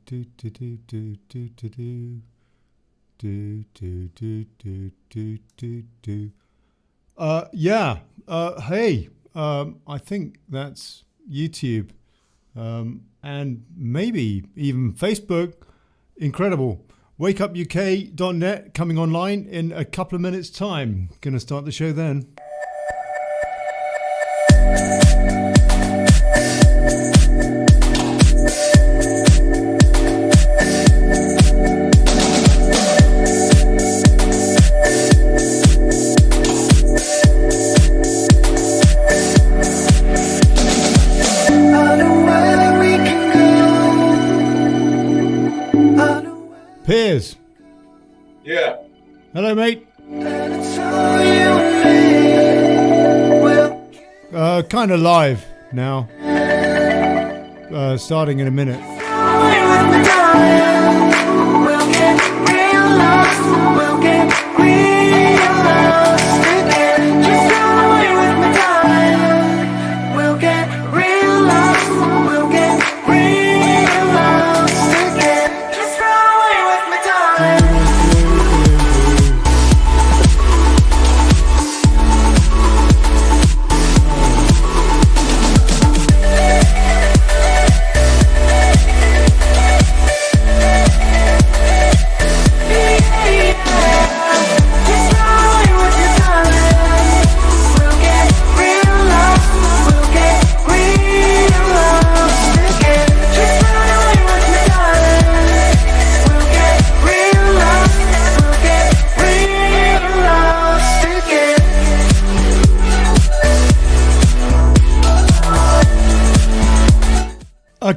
do do do do do do do do do do do do do do. Yeah. Hey. I think that's YouTube, and maybe even Facebook. Incredible. WakeUpUK.net coming online in a couple of minutes' time. Gonna start the show then. PIERS. Yeah. Hello, mate. Kind of live now. Starting in a minute.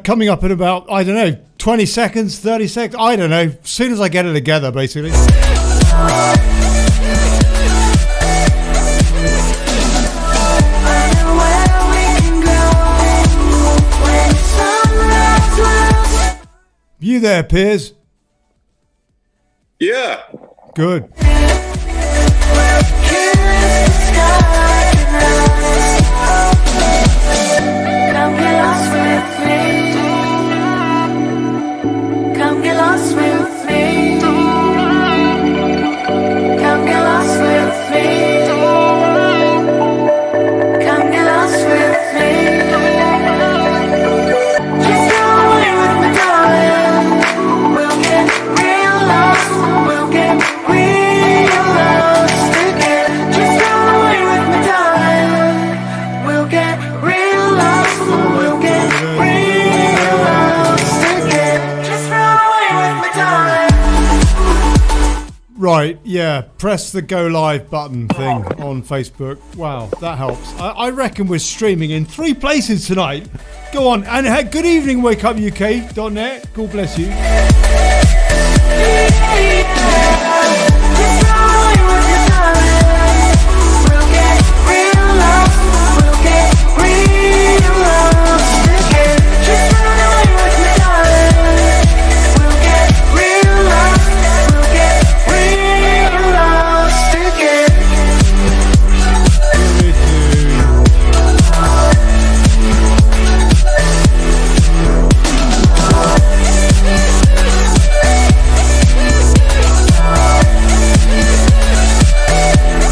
Coming up in about, I don't know, 20 seconds, 30 seconds, I don't know, as soon as I get it together, basically. You there, PIERS? Yeah. Good. Come get lost with me. Come get lost with me. Come get lost with me. Just go away with me, darling. We'll get real lost. We'll get real lost again. Just go away with me, darling. We'll get real lost. We'll get real lost again. Just run away with me, darling. Right, yeah, press the go live button thing on Facebook. Wow, that helps. I reckon we're streaming in 3 places tonight. Go on, and good evening, WakeUpUK.net. God bless you. Just run away with me, darling. We'll get real lost. We'll get real lost again. Just run away with me, darling. We'll get real lost. We'll get real lost again.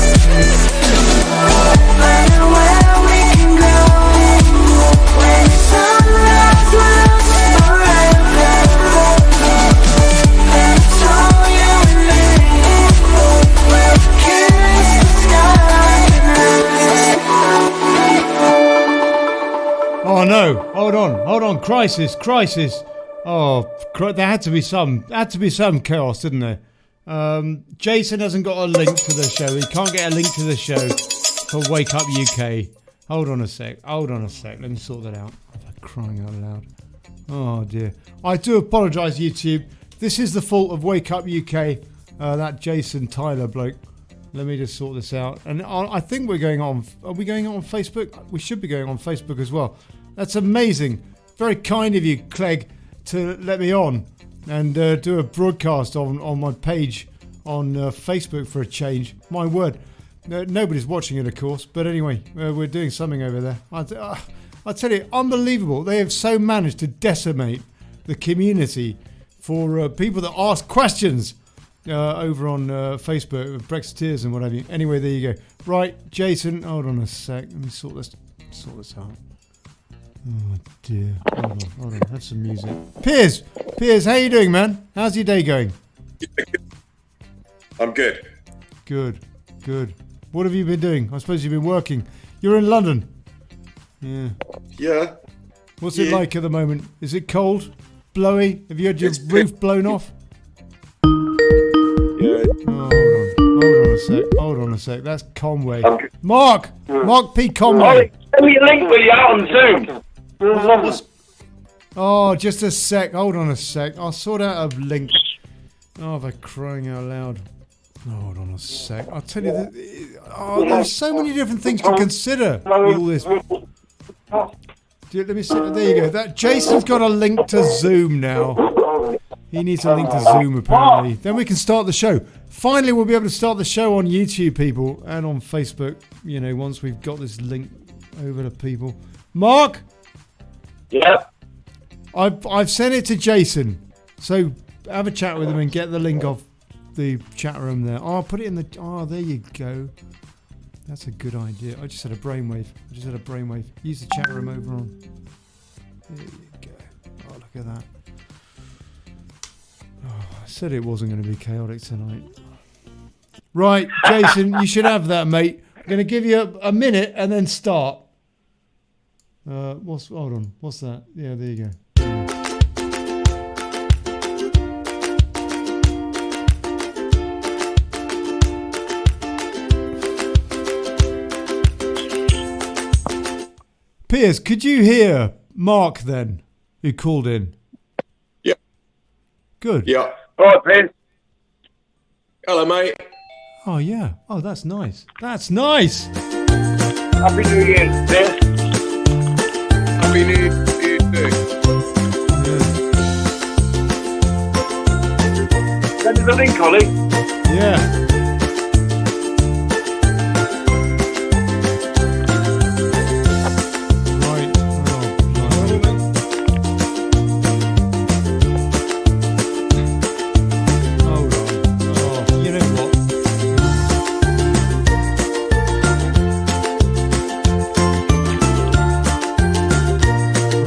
I know where we can go when the sunrise will forever. And it's all you and me. We'll kiss the sky tonight. Oh no, hold on, crisis. Oh, there had to be some chaos, didn't there? Jason hasn't got a link to the show. He can't get a link to the show for Wake Up UK. Hold on a sec. Let me sort that out. I'm crying out loud. Oh dear. I do apologise, YouTube. This is the fault of Wake Up UK. That Jason Tyler bloke. Let me just sort this out. And I think we're going on. Are we going on Facebook? We should be going on Facebook as well. That's amazing. Very kind of you, Clegg, to let me on and do a broadcast on my page on Facebook for a change. My word. Nobody's watching it, of course. But anyway, we're doing something over there. I tell you, unbelievable. They have so managed to decimate the community for people that ask questions over on Facebook, Brexiteers and whatever. Anyway, there you go. Right, Jason, hold on a sec. Let me sort this out. Oh dear. Hold on. Have some music. Piers, how you doing, man? How's your day going? I'm good. Good. What have you been doing? I suppose you've been working. You're in London. Yeah. Yeah. What's it like at the moment? Is it cold? Blowy? Have you had your roof blown off? Yeah. Oh, hold on a sec. That's Conway. Mark P. Conway. Ollie, send me a link, will you, out on Zoom? Oh, just a sec. Hold on a sec. I'll sort out a link. Oh, they're crying out loud. Oh, hold on a sec. I'll tell you that. There's so many different things to consider with all this. Let me see. There you go. Jason's got a link to Zoom now. He needs a link to Zoom, apparently. Then we can start the show. Finally, we'll be able to start the show on YouTube, people, and on Facebook, once we've got this link over to people. Mark? Yeah. I've sent it to Jason. So have a chat with him and get the link off the chat room there. Oh, put it in the... Oh, there you go. That's a good idea. I just had a brainwave. Use the chat room over on... There you go. Oh, look at that. Oh, I said it wasn't going to be chaotic tonight. Right, Jason, you should have that, mate. I'm going to give you a minute and then start. Hold on. What's that? Yeah, there you go. Piers, could you hear Mark then, who called in? Yeah. Good. Yeah. All right, Piers. Hello, mate. Oh, yeah. Oh, that's nice. That's nice. Happy New Year, Piers. Happy New Year to you too. Send us a link, Ollie. Yeah. Right. Oh, hold on. Oh, you know what?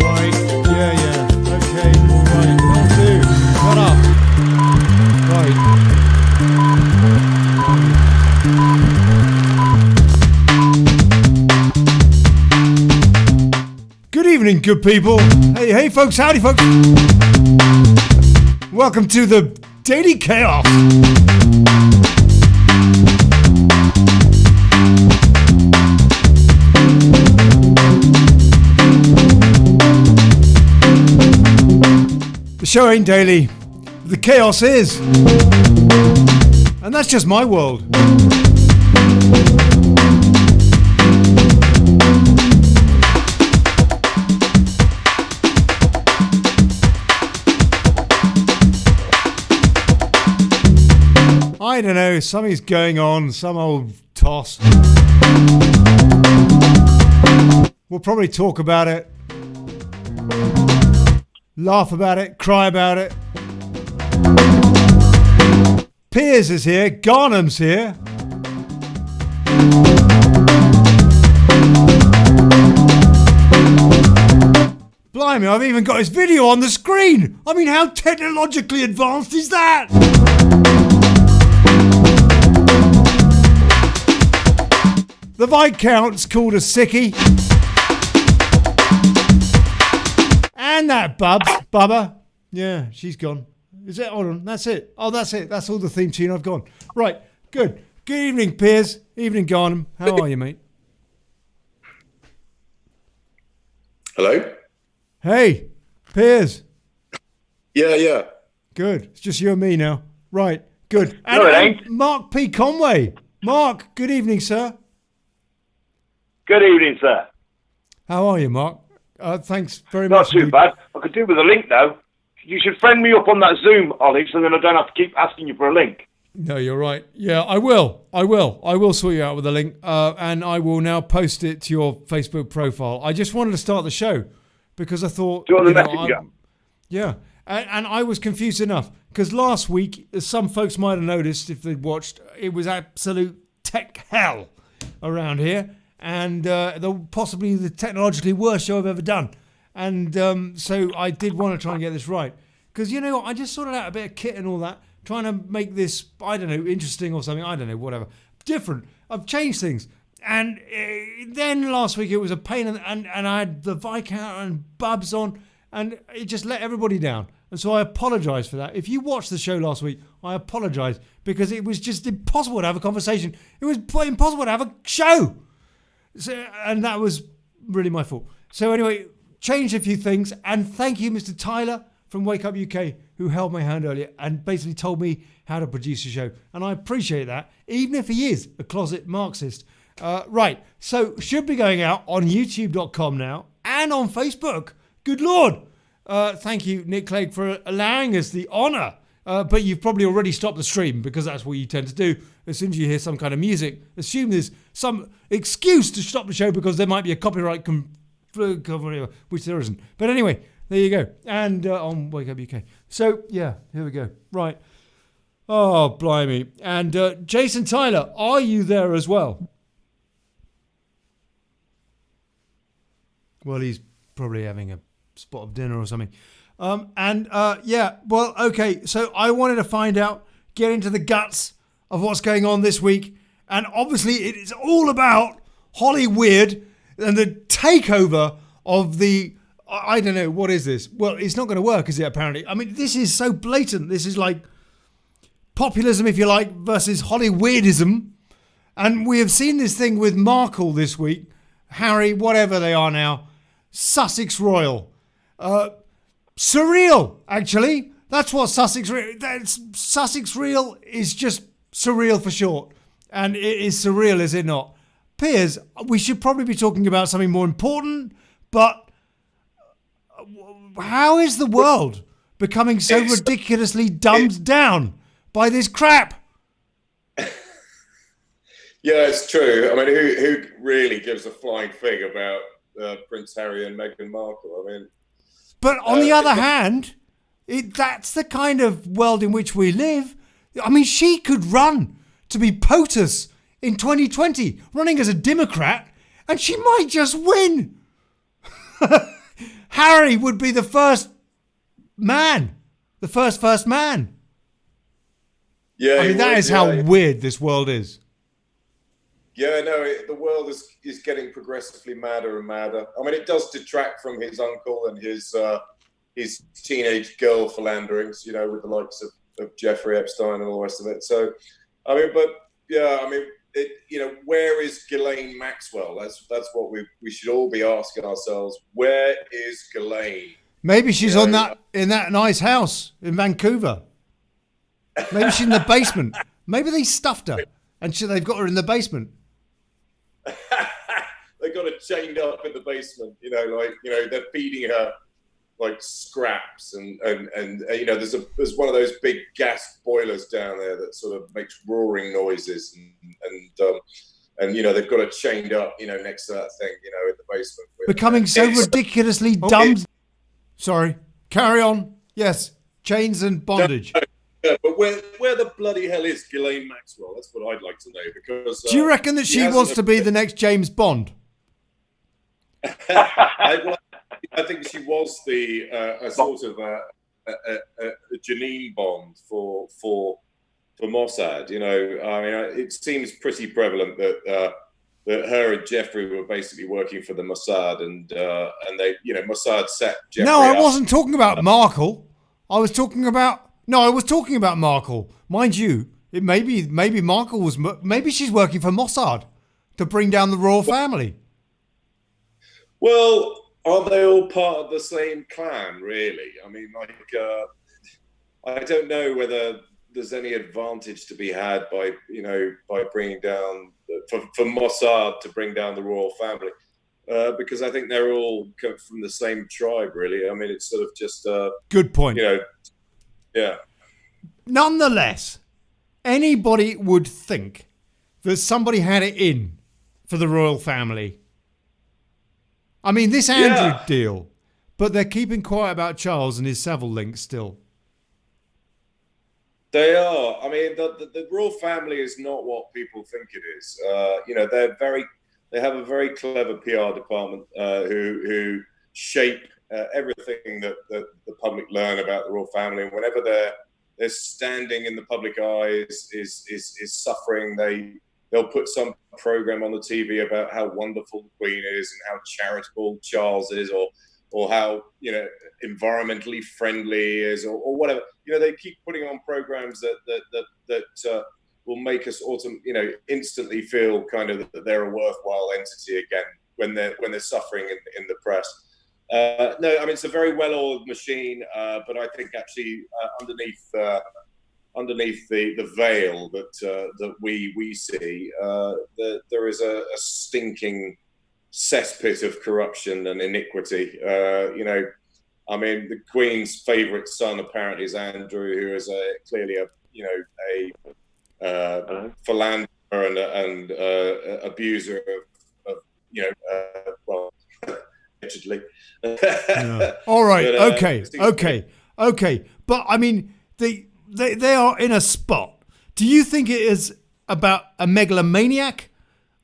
Right. Yeah. Okay. All right. Will do. Shut up. Right. Good evening, good people. Hey, folks. Howdy, folks. Welcome to the Daily Chaos. The show ain't daily. The chaos is. And that's just my world. I don't know, something's going on, some old toss. We'll probably talk about it, laugh about it, cry about it. Piers is here, Garnham's here. Blimey, I've even got his video on the screen. I mean, how technologically advanced is that? The Viscount's called a sickie. And that Bubba. Yeah, she's gone. Is it? Hold on, that's it. Oh, that's it. That's all the theme tune I've gone. Right, good. Good evening, Piers. Evening, Garnham. How are you, mate? Hello? Hey, Piers. Yeah. Good. It's just you and me now. Right, good. No, it ain't. Mark P. Conway. Mark, good evening, sir. Good evening, sir. How are you, Mark? Thanks very much. Not too bad. I could do with a link, though. You should friend me up on that Zoom, Ollie, so then I don't have to keep asking you for a link. No, you're right. Yeah, I will. I will sort you out with a link, and I will now post it to your Facebook profile. I just wanted to start the show because I thought... Do you want the messenger? Yeah. And I was confused enough because last week, as some folks might have noticed if they'd watched, it was absolute tech hell around here, and possibly the technologically worst show I've ever done. And so I did want to try and get this right because I just sorted out a bit of kit and all that, trying to make this, I don't know, interesting or something. I don't know, whatever, different. I've changed things. And then last week it was a pain, and I had the Viscount and Bubbs on, and it just let everybody down. And so I apologise for that. If you watched the show last week, I apologise because it was just impossible to have a conversation. It was impossible to have a show. So, and that was really my fault. So anyway, changed a few things, and thank you, Mr. Tyler from Wake Up UK, who held my hand earlier and basically told me how to produce a show. And I appreciate that, even if he is a closet Marxist. Right, so should be going out on youtube.com now and on Facebook. Good Lord. Thank you, Nick Clegg, for allowing us the honour. But you've probably already stopped the stream because that's what you tend to do. As soon as you hear some kind of music, assume there's some excuse to stop the show because there might be a copyright which there isn't. But anyway, there you go. And on Wake Up UK. So, yeah, here we go. Right. Oh, blimey. And Jason Tyler, are you there as well? Well, he's probably having a spot of dinner or something. Yeah, well, okay. So I wanted to find out, get into the guts of what's going on this week. And obviously it is all about Hollywood and the takeover of the, I don't know, what is this? Well, it's not going to work, is it, apparently? I mean, this is so blatant. This is like populism, if you like, versus Hollywoodism. And we have seen this thing with Markle this week, Harry, whatever they are now, Sussex Royal. Surreal, actually. That's what Sussex Real is, just surreal for short. And it is surreal, is it not? Piers, we should probably be talking about something more important, but how is the world becoming so ridiculously dumbed down by this crap? Yeah, it's true. I mean, who really gives a flying fig about Prince Harry and Meghan Markle? I mean, but on the other hand, that's the kind of world in which we live. I mean, she could run to be POTUS in 2020, running as a Democrat, and she might just win. Harry would be the first man, the first man. Yeah, I mean, that is how weird this world is. Yeah, no, the world is getting progressively madder and madder. I mean, it does detract from his uncle and his teenage girl philanderings, with the likes of Jeffrey Epstein and all the rest of it. So, I mean, but yeah, I mean, where is Ghislaine Maxwell? That's what we should all be asking ourselves. Where is Ghislaine? Maybe she's in that nice house in Vancouver. Maybe she's in the basement. Maybe they stuffed her and they've got her in the basement. They got her chained up in the basement. They're feeding her like scraps and there's one of those big gas boilers down there that sort of makes roaring noises and they've got her chained up next to that thing in the basement. Becoming so ridiculously dumb. Sorry, carry on. Yes, chains and bondage. Yeah, but where the bloody hell is Ghislaine Maxwell? That's what I'd like to know, because do you reckon that she wants to be the next James Bond? I think she was a sort of a Janine Bond for Mossad. I mean, it seems pretty prevalent that her and Jeffrey were basically working for the Mossad, and they, Mossad set Jeffrey No, I up. wasn't talking about Markle. I was talking about Markle. Mind you, maybe Markle was, maybe she's working for Mossad to bring down the royal family. Well, are they all part of the same clan, really? I mean, I don't know whether there's any advantage to be had by bringing down, for Mossad to bring down the royal family, because I think they're all from the same tribe, really. I mean, it's sort of just... Good point. Yeah. Nonetheless, anybody would think that somebody had it in for the royal family. I mean, this Andrew deal, But they're keeping quiet about Charles and his Savile link still. They are. I mean, the royal family is not what people think it is. They have a very clever PR department who shape everything that the public learn about the royal family. And whenever they're standing in the public eye is suffering, they'll put some program on the TV about how wonderful the Queen is and how charitable Charles is, or how environmentally friendly he is, or whatever. They keep putting on programs that will make us instantly feel kind of that they're a worthwhile entity again when they're suffering in the press. No, I mean, it's a very well-oiled machine, but I think actually underneath the veil that we see, there is a stinking cesspit of corruption and iniquity. I mean, the Queen's favourite son apparently is Andrew, who is clearly a philanderer and abuser of well, allegedly. Yeah. All right. But, Okay. But I mean, they are in a spot. Do you think it is about a megalomaniac,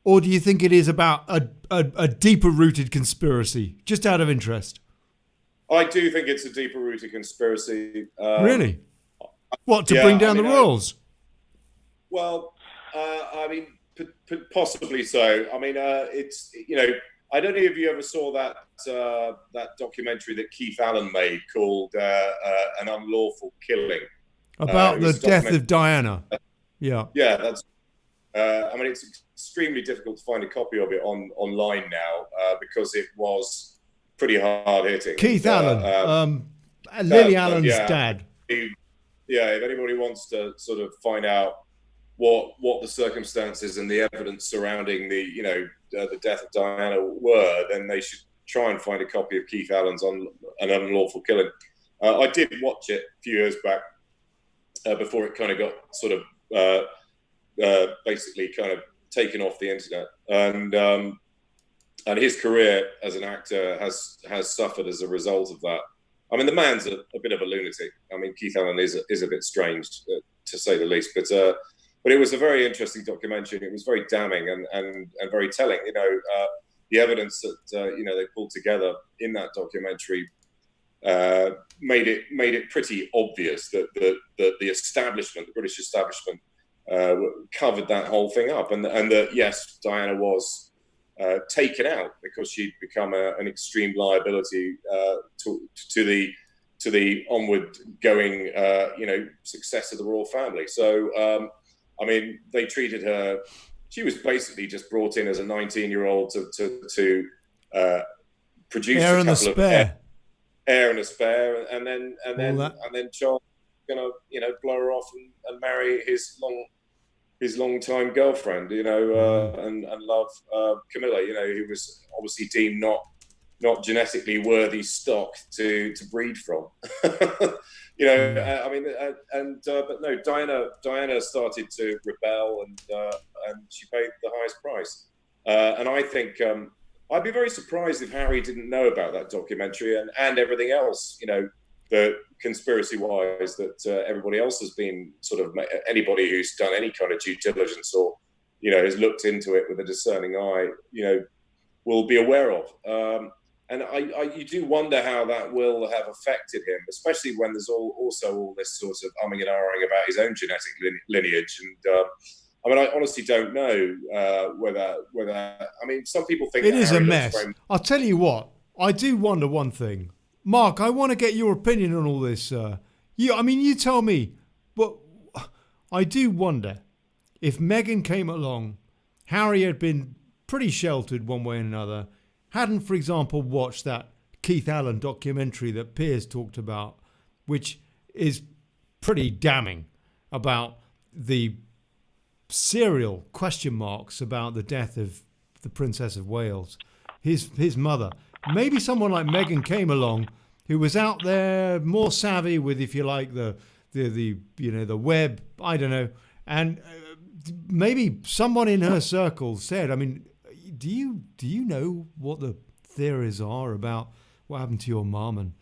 or do you think it is about a deeper rooted conspiracy? Just out of interest. I do think it's a deeper rooted conspiracy. Really? What, to bring down the royals? Well, I mean, possibly so. I mean, it's I don't know if you ever saw that documentary that Keith Allen made called "An Unlawful Killing" about the death of Diana. Yeah. Yeah, that's. I mean, it's extremely difficult to find a copy of it online now because it was pretty hard hitting. Keith Allen, Lily Allen's dad. Yeah, if anybody wants to sort of find out what the circumstances and the evidence surrounding the death of Diana were, then they should try and find a copy of Keith Allen's on An Unlawful Killing. I did watch it a few years back before it kind of got sort of basically kind of taken off the internet, and his career as an actor has suffered as a result of that. I mean, the man's a bit of a lunatic. I mean, Keith Allen is a bit strange to say the least, but it was a very interesting documentary. It was very damning and very telling. The evidence that they pulled together in that documentary made it pretty obvious that the establishment, the British establishment, covered that whole thing up, and that yes, Diana was taken out because she'd become an extreme liability to the onward going success of the royal family. So I mean, they treated her. She was basically just brought in as a 19-year-old to produce Heir a and a couple of spare. heir and a spare, and then Charles gonna blow her off and marry his long-time girlfriend, and love Camilla, who was obviously deemed not genetically worthy stock to breed from. I mean, but no, Diana started to rebel, and she paid the highest price. And I think I'd be very surprised if Harry didn't know about that documentary and everything else, the conspiracy-wise that everybody else has been sort of, anybody who's done any kind of due diligence or has looked into it with a discerning eye, will be aware of. And you do wonder how that will have affected him, especially when there's also all this sort of umming and ahhing about his own genetic lineage. And I mean, I honestly don't know whether. I mean, some people think it is Harry a looks mess. very... I'll tell you what. I do wonder one thing, Mark. I want to get your opinion on all this. You tell me. But I do wonder if Meghan came along, Harry had been pretty sheltered one way or another. Hadn't, for example, watched that Keith Allen documentary that Piers talked about, which is pretty damning about the serial question marks about the death of the Princess of Wales, his mother. Maybe someone like Meghan came along who was out there more savvy with, if you like, the web, I don't know, and maybe someone in her circle said, I mean, do you know what the theories are about what happened to your mum and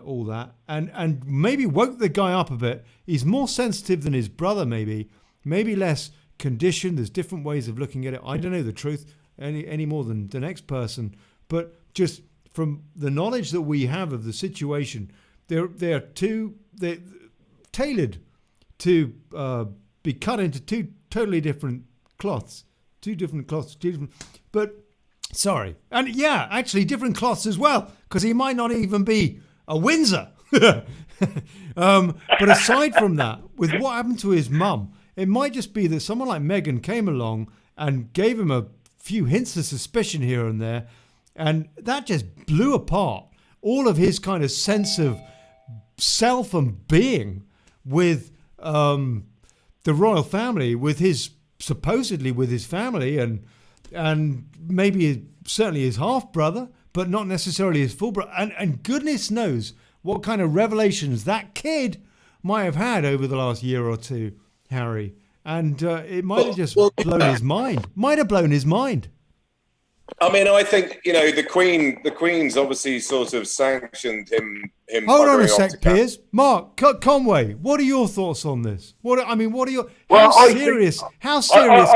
all that, and maybe woke the guy up a bit. He's more sensitive than his brother, maybe less conditioned. There's different ways of looking at it. I don't know the truth any more than the next person, but just from the knowledge that we have of the situation, they're tailored to be cut into two totally different cloths. But sorry, and yeah, actually different cloths as well, because he might not even be a Windsor. But aside from that, with what happened to his mum, it might just be that someone like Meghan came along and gave him a few hints of suspicion here and there, and that just blew apart all of his kind of sense of self and being with the royal family, with his supposedly with his family, and maybe certainly his half brother, but not necessarily his full brother. And goodness knows what kind of revelations that kid might have had over the last year or two, Harry. And it might have just blown his mind. Might have blown his mind. I mean, I think, you know, the Queen's obviously sort of sanctioned him. Hold on a buggering off sec, to Piers. Mark Conway, what are your thoughts on this? What are your? Well, how serious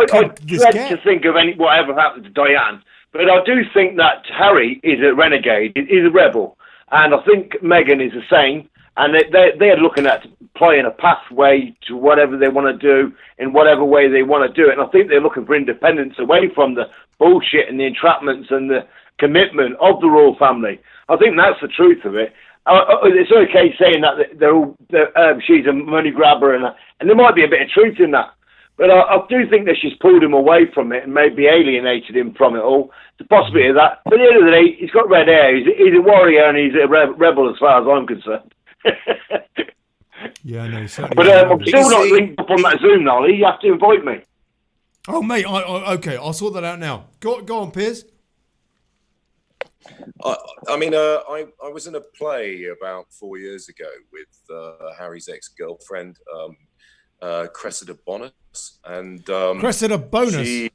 could this dread get? to think of whatever happened to Diane, but I do think that Harry is a renegade. He's a rebel, and I think Meghan is the same. And they're looking at playing a pathway to whatever they want to do in whatever way they want to do it. And I think they're looking for independence away from the bullshit and the entrapments and the commitment of the royal family. I think that's the truth of it. It's okay saying that she's a money grabber, and there might be a bit of truth in that. But I do think that she's pulled him away from it and maybe alienated him from it all. The possibility of that. But at the end of the day, he's got red hair. He's a warrior and he's a rebel as far as I'm concerned. Yeah, no, certainly. But I'm still not linked up on that Zoom, Ollie. You have to invite me. Oh, mate, okay, I'll sort that out now. Go on, Piers. I mean, I was in a play about 4 years ago with Harry's ex-girlfriend, Cressida Bonus, and Cressida Bonus.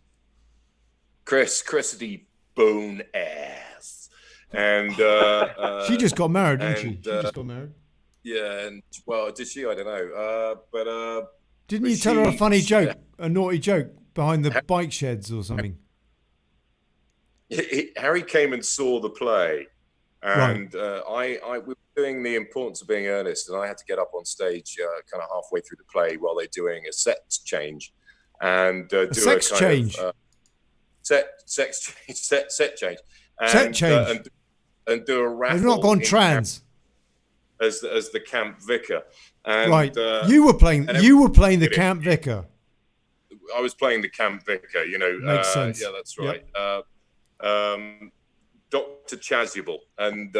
Cressida Bone Ass, and she just got married, didn't she? She just got married. Yeah, and well, did she? I don't know. But didn't you tell her a funny joke, a naughty joke behind the bike sheds or something? Harry came and saw the play, and right. we were doing The Importance of Being Earnest, and I had to get up on stage kind of halfway through the play while they're doing a set change, and do sex change. Set change, and do a raffle. They've not gone trans. As the camp vicar, and, right? You were playing the camp vicar. I was playing the camp vicar. You know, makes sense. Yeah, that's right. Yep. Dr. Chasuble, and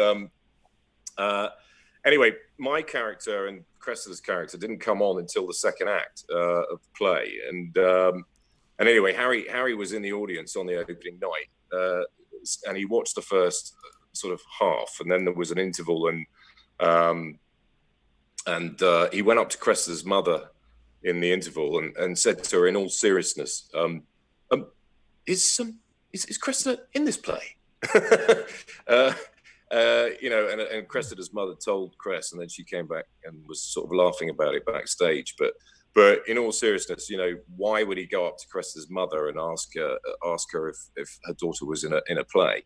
anyway, my character and Cressida's character didn't come on until the second act of the play, and anyway, Harry was in the audience on the opening night, and he watched the first sort of half, and then there was an interval, and he went up to Cressida's mother in the interval and said to her in all seriousness, is Cressida in this play? You know, and Cressida's mother told Cress, and then she came back and was sort of laughing about it backstage. But in all seriousness, you know, why would he go up to Cressida's mother and ask her if her daughter was in a play?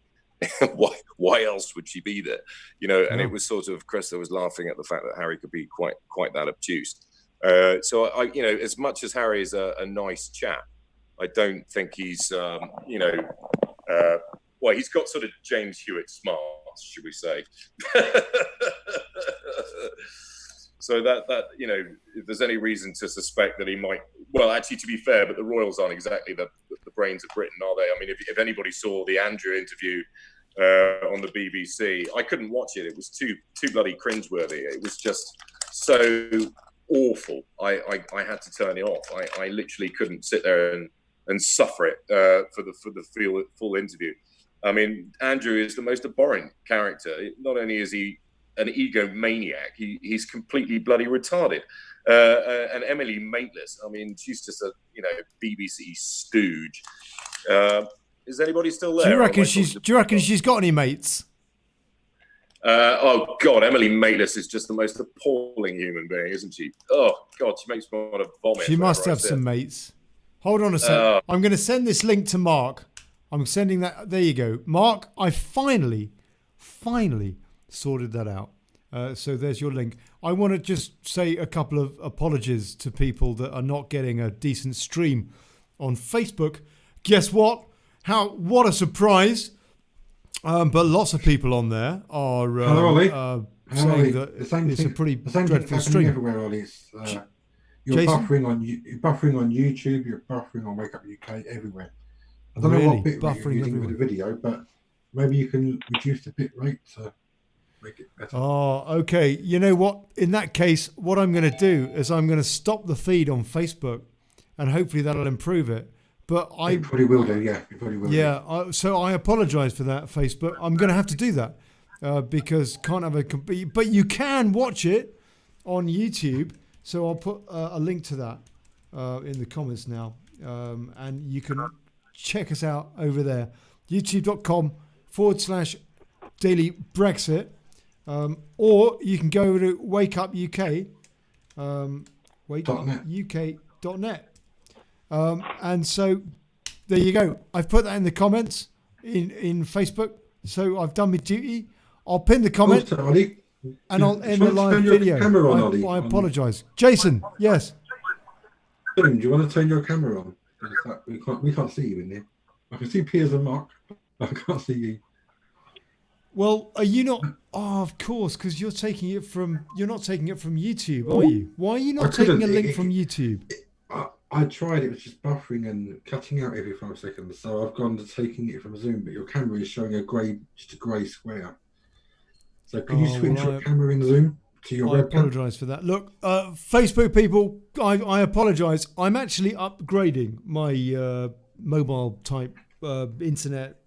why else would she be there? You know, and it was sort of Cressida was laughing at the fact that Harry could be quite that obtuse. So I, you know, as much as Harry is a nice chap, I don't think he's, you know, well, he's got sort of James Hewitt smarts, should we say? So that you know, if there's any reason to suspect that he might, well, actually, to be fair, but the Royals aren't exactly the brains of Britain, are they? I mean, if anybody saw the Andrew interview on the BBC, I couldn't watch it. It was too bloody cringeworthy. It was just so awful. I had to turn it off. I literally couldn't sit there and suffer it for the full interview. I mean, Andrew is the most abhorrent character. Not only is he an egomaniac, he's completely bloody retarded. And Emily Mateless, I mean, she's just a, you know, BBC stooge. Is anybody still there? Do you reckon she's got any mates? Oh God, Emily Maitlis is just the most appalling human being, isn't she? Oh God, she makes me want to vomit. She must have some mates. Hold on a sec. I'm going to send this link to Mark. I'm sending that. There you go. Mark, I finally sorted that out. So there's your link. I want to just say a couple of apologies to people that are not getting a decent stream on Facebook. Guess what? What a surprise. But lots of people on there are saying that it's a pretty dreadful stream. Everywhere, Ollie. You're Jason? buffering on YouTube. You're buffering on Wake Up UK. Everywhere. I don't know what bit rate you're using with the video, but maybe you can reduce the bit rate to make it better. Oh, okay. You know what? In that case, what I'm going to do is I'm going to stop the feed on Facebook, and hopefully that'll improve it. But It probably will do, yeah. It probably will do. Yeah, so I apologise for that, Facebook. I'm going to have to do that because can't have a complete. But you can watch it on YouTube. So I'll put a link to that in the comments now, and you can check us out over there. YouTube.com/Daily Brexit, or you can go to Wake Up UK, wakeupuk.net. And so there you go. I've put that in the comments in Facebook. So I've done my duty. I'll pin the comment and I'll end the live video. I apologise. Jason, yes. Do you want to turn your camera on? We can't see you in there. I can see Piers and Mark, but I can't see you. Well, are you not? Oh, of course, because you're not taking it from YouTube, are you? Why are you not taking a link from YouTube? I tried, it was just buffering and cutting out every 5 seconds. So I've gone to taking it from Zoom, but your camera is showing just a grey square. So can you switch your camera in Zoom to your webcam? I apologise for that. Look, Facebook people, I apologise. I'm actually upgrading my mobile type internet,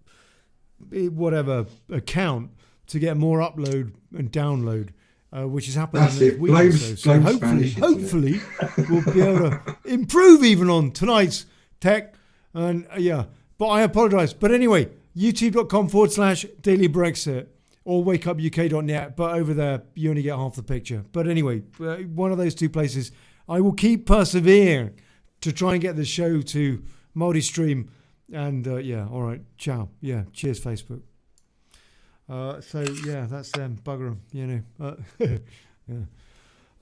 whatever account to get more upload and download. Which is happening in a week or so. So hopefully we'll be able to improve even on tonight's tech. And but I apologise. But anyway, youtube.com/Daily Brexit or wakeupuk.net. But over there, you only get half the picture. But anyway, one of those two places. I will keep persevering to try and get the show to multi-stream. And all right. Ciao. Yeah. Cheers, Facebook. So yeah, that's them. Bugger them, yeah.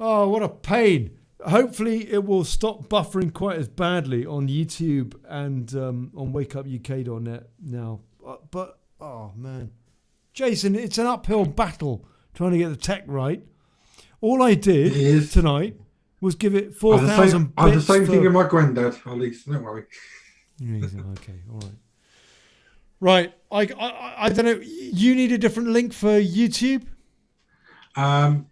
Oh, what a pain. Hopefully it will stop buffering quite as badly on YouTube and on wakeupuk.net now. But oh man, Jason, it's an uphill battle trying to get the tech right. All I did tonight was give it 4,000 bits. I have the same thing with my granddad, Ollie, so don't worry. Okay, all right. Right, I don't know. You need a different link for YouTube? Are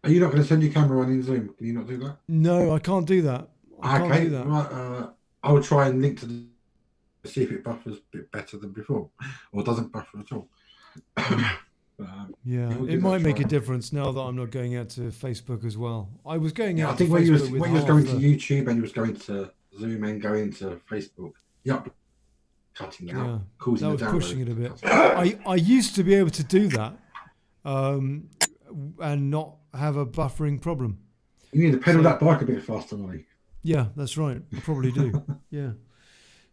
you not going to send your camera on in Zoom? Can you not do that? No, I can't do that. I can't do that. Right, I will try and link to see if it buffers a bit better than before, or doesn't buffer at all. It might make a difference now that I'm not going out to Facebook as well. I was going out. I think when you was going to YouTube and you was going to Zoom and going to Facebook, cutting it out, causing that was pushing it a bit. I used to be able to do that and not have a buffering problem. You need to pedal that bike a bit faster, Ollie. Yeah, that's right. I probably do. Yeah.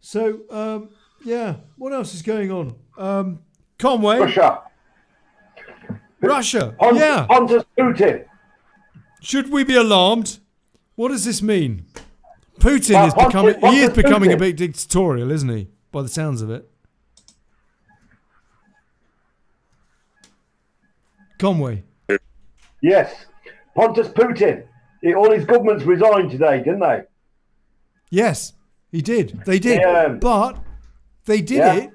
So, what else is going on? Conway. Russia. Pontus Putin. Should we be alarmed? What does this mean? Putin is becoming a bit dictatorial, isn't he? By the sounds of it. Conway. Yes. Pontus Putin. All his governments resigned today, didn't they? Yes, he did. They did. But they did it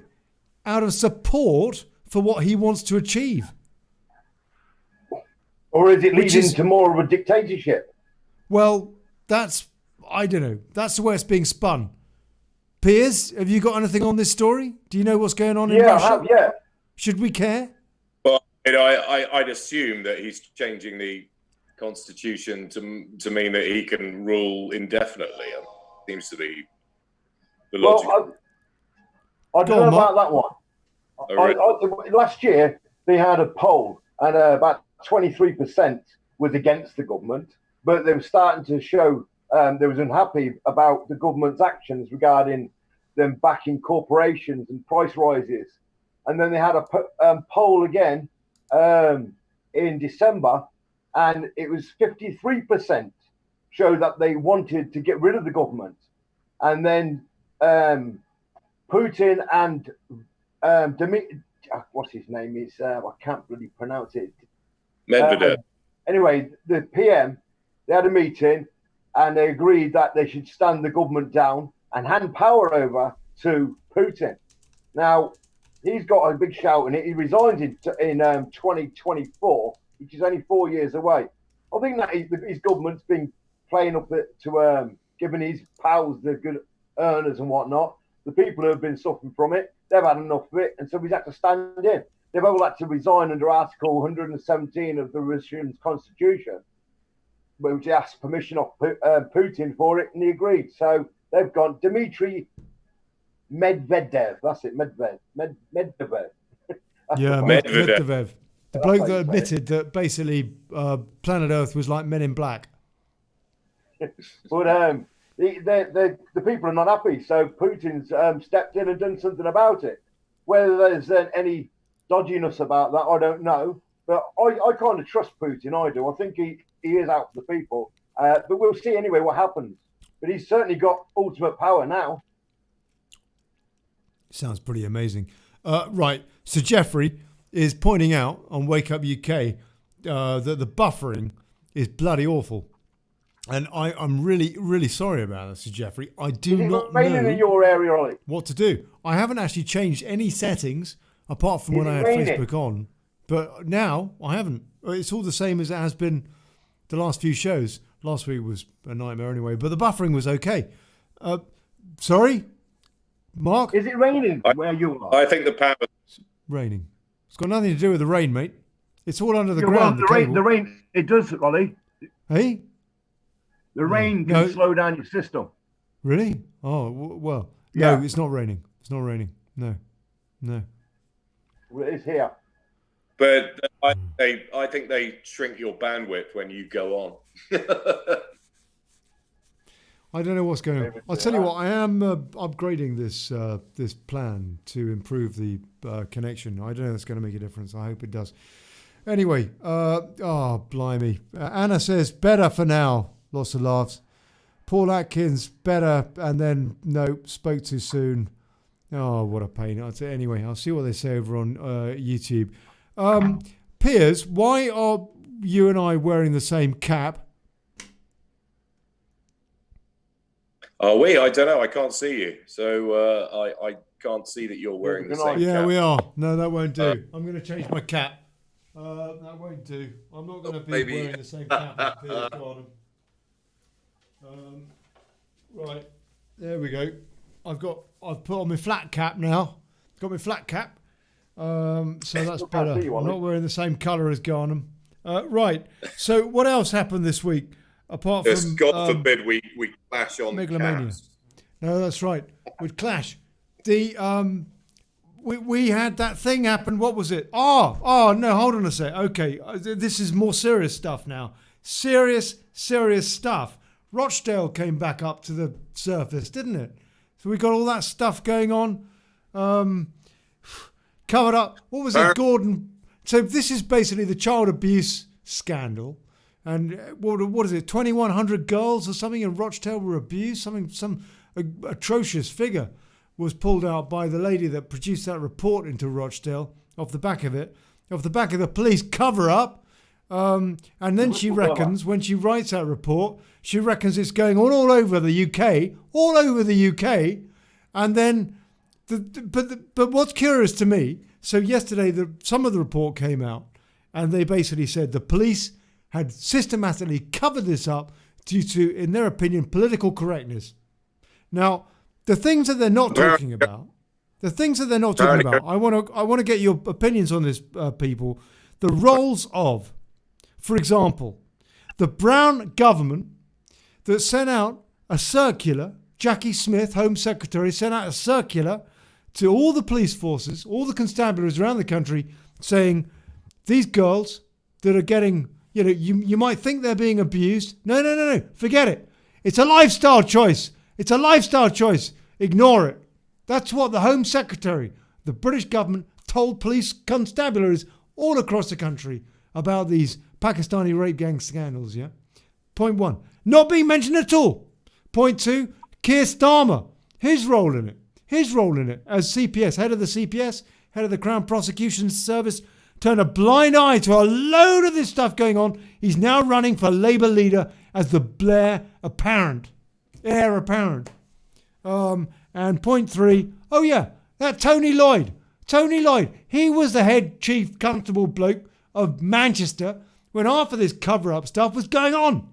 out of support for what he wants to achieve. Or is it leading to more of a dictatorship? Well, I don't know. That's the way it's being spun. Piers, have you got anything on this story? Do you know what's going on in Russia? Yeah. Should we care? Well, I'd assume that he's changing the constitution to mean that he can rule indefinitely. Seems to be the logic. Well, I don't know about that one. Last year, they had a poll, and about 23% was against the government, but they were starting to show they was unhappy about the government's actions regarding them backing corporations and price rises. And then they had a poll again in December, and it was 53% showed that they wanted to get rid of the government. And then Putin and what's his name is I can't really pronounce it. Medvedev. Anyway, the PM, they had a meeting and they agreed that they should stand the government down and hand power over to Putin. Now, he's got a big shout in it. He resigns in 2024, which is only 4 years away. I think that his government's been playing up to giving his pals the good earners and whatnot. The people who have been suffering from it, they've had enough of it, and so he's had to stand in. They've all had to resign under Article 117 of the Russian Constitution, which asked permission of Putin for it, and he agreed. So they've gone Dmitry Medvedev. That's it, Medvedev. Yeah, Medvedev. The bloke that admitted that basically planet Earth was like Men in Black. But the people are not happy, so Putin's stepped in and done something about it. Whether there's any dodginess about that, I don't know. But I kind of trust Putin, I do. I think he is out for the people. But we'll see anyway what happens. But he's certainly got ultimate power now. Sounds pretty amazing. Right, so Jeffrey is pointing out on Wake Up UK that the buffering is bloody awful. And I'm really, really sorry about this, Jeffrey. I do not know in your area, Ollie? What to do. I haven't actually changed any settings apart from when I had Facebook on. But now I haven't. It's all the same as it has been the last few shows. Last week was a nightmare anyway, but the buffering was okay. Sorry, Mark? Is it raining where you are? I think the power... It's raining. It's got nothing to do with the rain, mate. It's all under the ground. Well, the rain, it does, Ollie. Hey? The rain can slow down your system. Really? Oh, well. Yeah. No, it's not raining. It's not raining. No. Well, it's here. But I think they shrink your bandwidth when you go on. I don't know what's going on. I'll tell you what, I am upgrading this plan to improve the connection. I don't know if it's going to make a difference. I hope it does. Anyway, blimey. Anna says, better for now. Lots of laughs. Paul Atkins, better, and then, no, spoke too soon. Oh, what a pain. Anyway, I'll see what they say over on YouTube. Piers, why are you and I wearing the same cap? Are we? I don't know. I can't see you. So I can't see that you're wearing the same cap. Yeah, we are. No, that won't do. I'm going to change my cap. That won't do. I'm not going to be wearing the same cap as Piers Garden. Right, there we go. I've put on my flat cap now. Got my flat cap. So that's better. I'm not wearing the same colour as Garnham. Right. So what else happened this week apart from? God forbid we clash on Megalomania. caps. No, that's right. We'd clash. The we had that thing happen. What was it? Oh no! Hold on a sec. Okay, this is more serious stuff now. Serious stuff. Rochdale came back up to the surface, didn't it? So we got all that stuff going on. Covered up. What was it, Gordon? So this is basically the child abuse scandal. And what is it, 2,100 girls or something in Rochdale were abused? Some atrocious figure was pulled out by the lady that produced that report into Rochdale off the back of the police cover-up. And then she reckons, when she writes that report, she reckons it's going on all over the UK. And then, but what's curious to me, so yesterday some of the report came out and they basically said the police had systematically covered this up due to, in their opinion, political correctness. Now, the things that they're not talking about, I want to get your opinions on this, people. The roles of, for example, the Brown government that sent out a circular, Jackie Smith, Home Secretary, sent out a circular to all the police forces, all the constabularies around the country saying, These girls that are getting, you might think they're being abused. No. Forget it. It's a lifestyle choice. It's a lifestyle choice. Ignore it. That's what the Home Secretary, the British government, told police constabularies all across the country about these Pakistani rape gang scandals, yeah? Point 1. Not being mentioned at all. Point 2. Keir Starmer. His role in it as CPS, head of the CPS, head of the Crown Prosecution Service, turned a blind eye to a load of this stuff going on. He's now running for Labour leader as the heir apparent. And point 3, oh yeah, that Tony Lloyd. He was the head chief constable bloke of Manchester when half of this cover-up stuff was going on.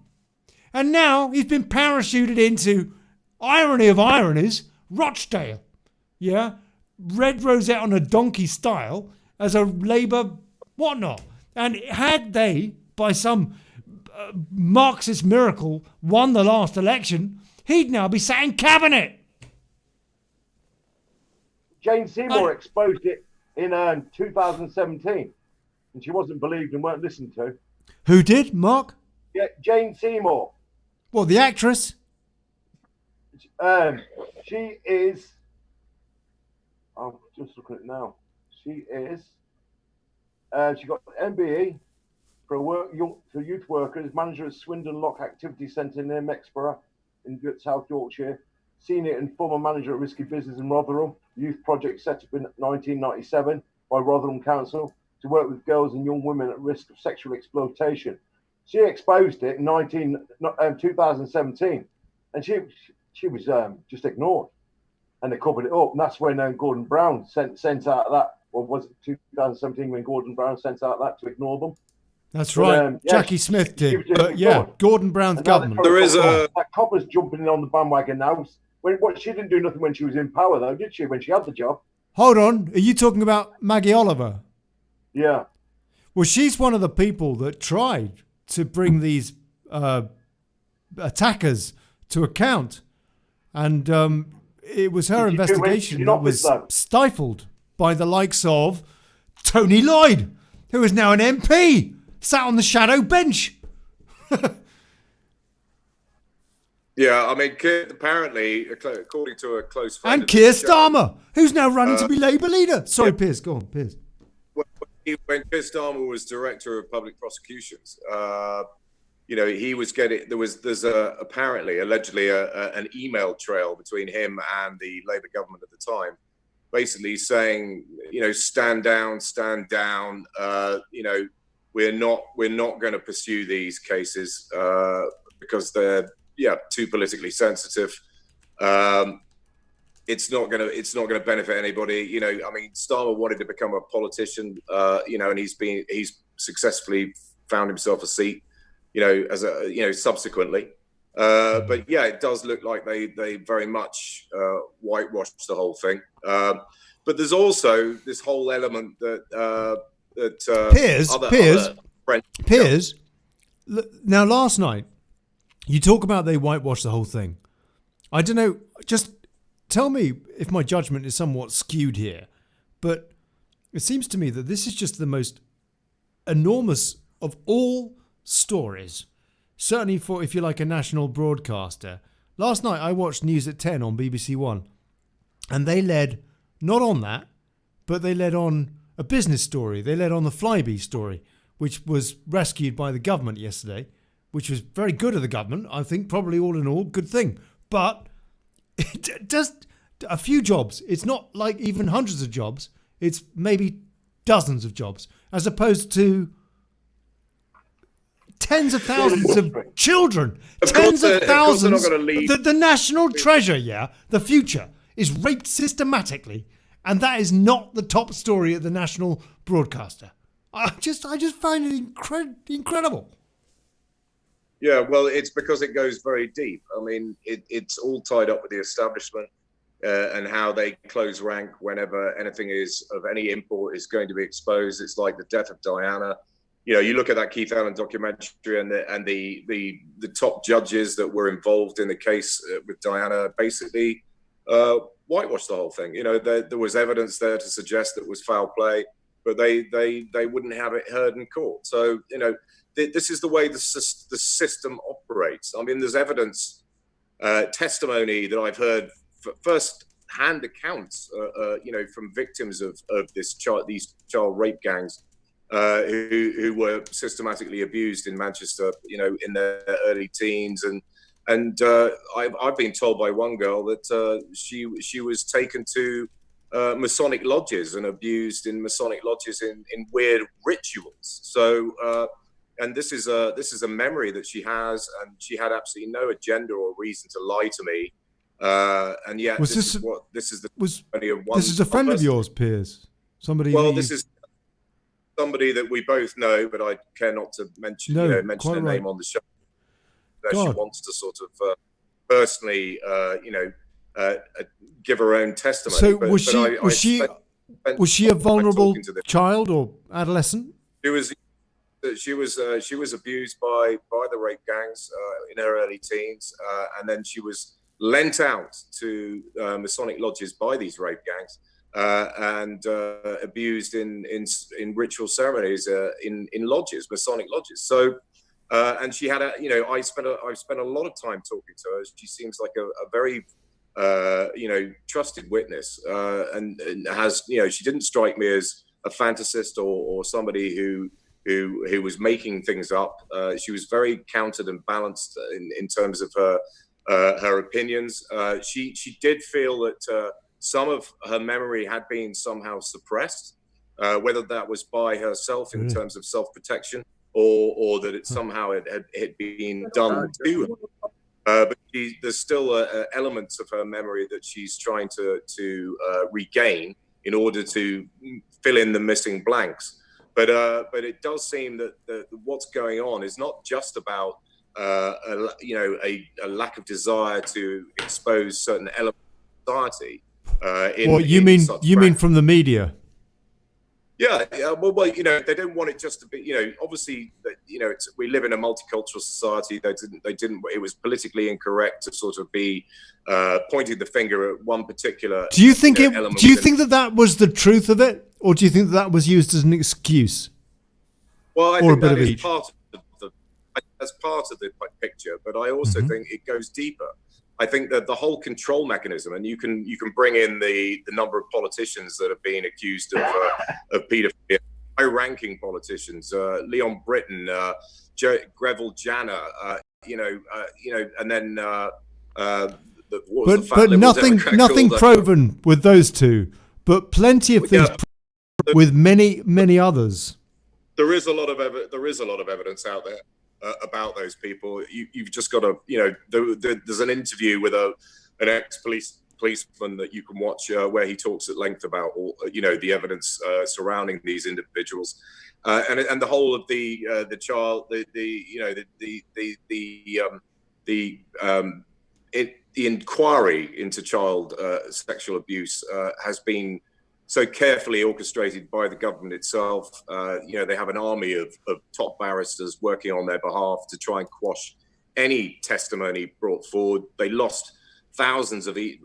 And now he's been parachuted into, irony of ironies, Rochdale. Yeah? Red rosette on a donkey style as a Labour whatnot. And had they, by some Marxist miracle, won the last election, he'd now be sat in cabinet. Jane Seymour exposed it in 2017, and she wasn't believed and weren't listened to. Who did, Mark? Yeah, Jane Seymour. Well, the actress? She is. I'm just looking at it now. She is. She got an MBE for youth workers, manager at Swindon Lock Activity Centre near Mexborough in South Yorkshire, senior and former manager at Risky Business in Rotherham, youth project set up in 1997 by Rotherham Council to work with girls and young women at risk of sexual exploitation. She exposed it in 2017, and she was just ignored, and they covered it up. And that's when Gordon Brown sent out that, or was it 2017 when Gordon Brown sent out that to ignore them? That's right. Jackie Smith did. But yeah, Gordon Brown's government. There is a... That copper's jumping in on the bandwagon now. She didn't do nothing when she was in power, though, did she, when she had the job? Hold on. Are you talking about Maggie Oliver? Yeah. Well, she's one of the people that tried to bring these attackers to account. And it was her investigation that was stifled by the likes of Tony Lloyd, who is now an MP, sat on the shadow bench. Yeah, I mean, apparently, according to a close friend... And Keir Starmer, who's now running to be Labour leader. Sorry, yeah. Piers, go on, Piers. When Keir Starmer was director of public prosecutions, he was getting... There's allegedly an email trail between him and the Labour government at the time, basically saying, stand down, we're not going to pursue these cases because they're too politically sensitive. It's not going to benefit anybody. Starmer wanted to become a politician, and he's successfully found himself a seat, subsequently. But yeah, it does look like they very much whitewashed the whole thing. But there's also this whole element that Piers. Now, last night, you talk about they whitewashed the whole thing. I don't know. Just tell me if my judgment is somewhat skewed here, but it seems to me that this is just the most enormous of all stories. Certainly for, if you're like a national broadcaster. Last night I watched News at 10 on BBC One, and they led not on that, but they led on a business story. They led on the Flybe story, which was rescued by the government yesterday, which was very good of the government. I think probably all in all, good thing. But just a few jobs. It's not like even hundreds of jobs. It's maybe dozens of jobs, as opposed to tens of thousands of children, tens of thousands. The national treasure, the future, is raped systematically, and that is not the top story at the national broadcaster. I just find it incredible. Yeah, well, it's because it goes very deep. I mean, it's all tied up with the establishment and how they close rank whenever anything is of any import is going to be exposed. It's like the death of Diana. You look at that Keith Allen documentary, and the top judges that were involved in the case with Diana basically whitewashed the whole thing. There was evidence there to suggest that it was foul play, but they wouldn't have it heard in court. So this is the way the system operates. I mean, there's evidence, testimony that I've heard, first-hand accounts, from victims of these child rape gangs who were systematically abused in Manchester, in their early teens, and I've been told by one girl that she was taken to Masonic lodges and abused in Masonic lodges in weird rituals. So. And this is a memory that she has, and she had absolutely no agenda or reason to lie to me. And yet, this is a friend of yours, Piers. Somebody. Well, this is somebody that we both know, but I care not to mention her name on the show. She wants to sort of personally, give her own testimony. So was she a vulnerable child or adolescent? She was abused by the rape gangs in her early teens, and then she was lent out to Masonic lodges by these rape gangs and abused in ritual ceremonies in lodges, Masonic lodges. So, and she had I've spent a lot of time talking to her. She seems like a very trusted witness, and has she didn't strike me as a fantasist or somebody who was making things up. She was very counted and balanced in terms of her opinions. She did feel that some of her memory had been somehow suppressed, whether that was by herself in terms of self-protection or that it somehow had been done to her. But there's still elements of her memory that she's trying to regain in order to fill in the missing blanks. But it does seem that what's going on is not just about a lack of desire to expose certain elements of society. You mean from the media? Yeah. Well, they don't want it just to be. Obviously, we live in a multicultural society. They didn't. It was politically incorrect to sort of be pointing the finger at one particular. Do you think that was the truth of it? Or do you think that was used as an excuse? Well, I think that is part of the picture, but I also think it goes deeper. I think that the whole control mechanism, and you can bring in the number of politicians that have been accused of paedophilia, high-ranking politicians, Leon Britton, Greville Janner, and then but nothing proven with those two, but plenty of things. With many others, there is a lot of evidence out there about those people. You've just got to, there's an interview with an ex-policeman that you can watch where he talks at length about all, the evidence surrounding these individuals, and the whole of the child, the inquiry into child sexual abuse has been so carefully orchestrated by the government itself. They have an army of top barristers working on their behalf to try and quash any testimony brought forward. They lost thousands of, it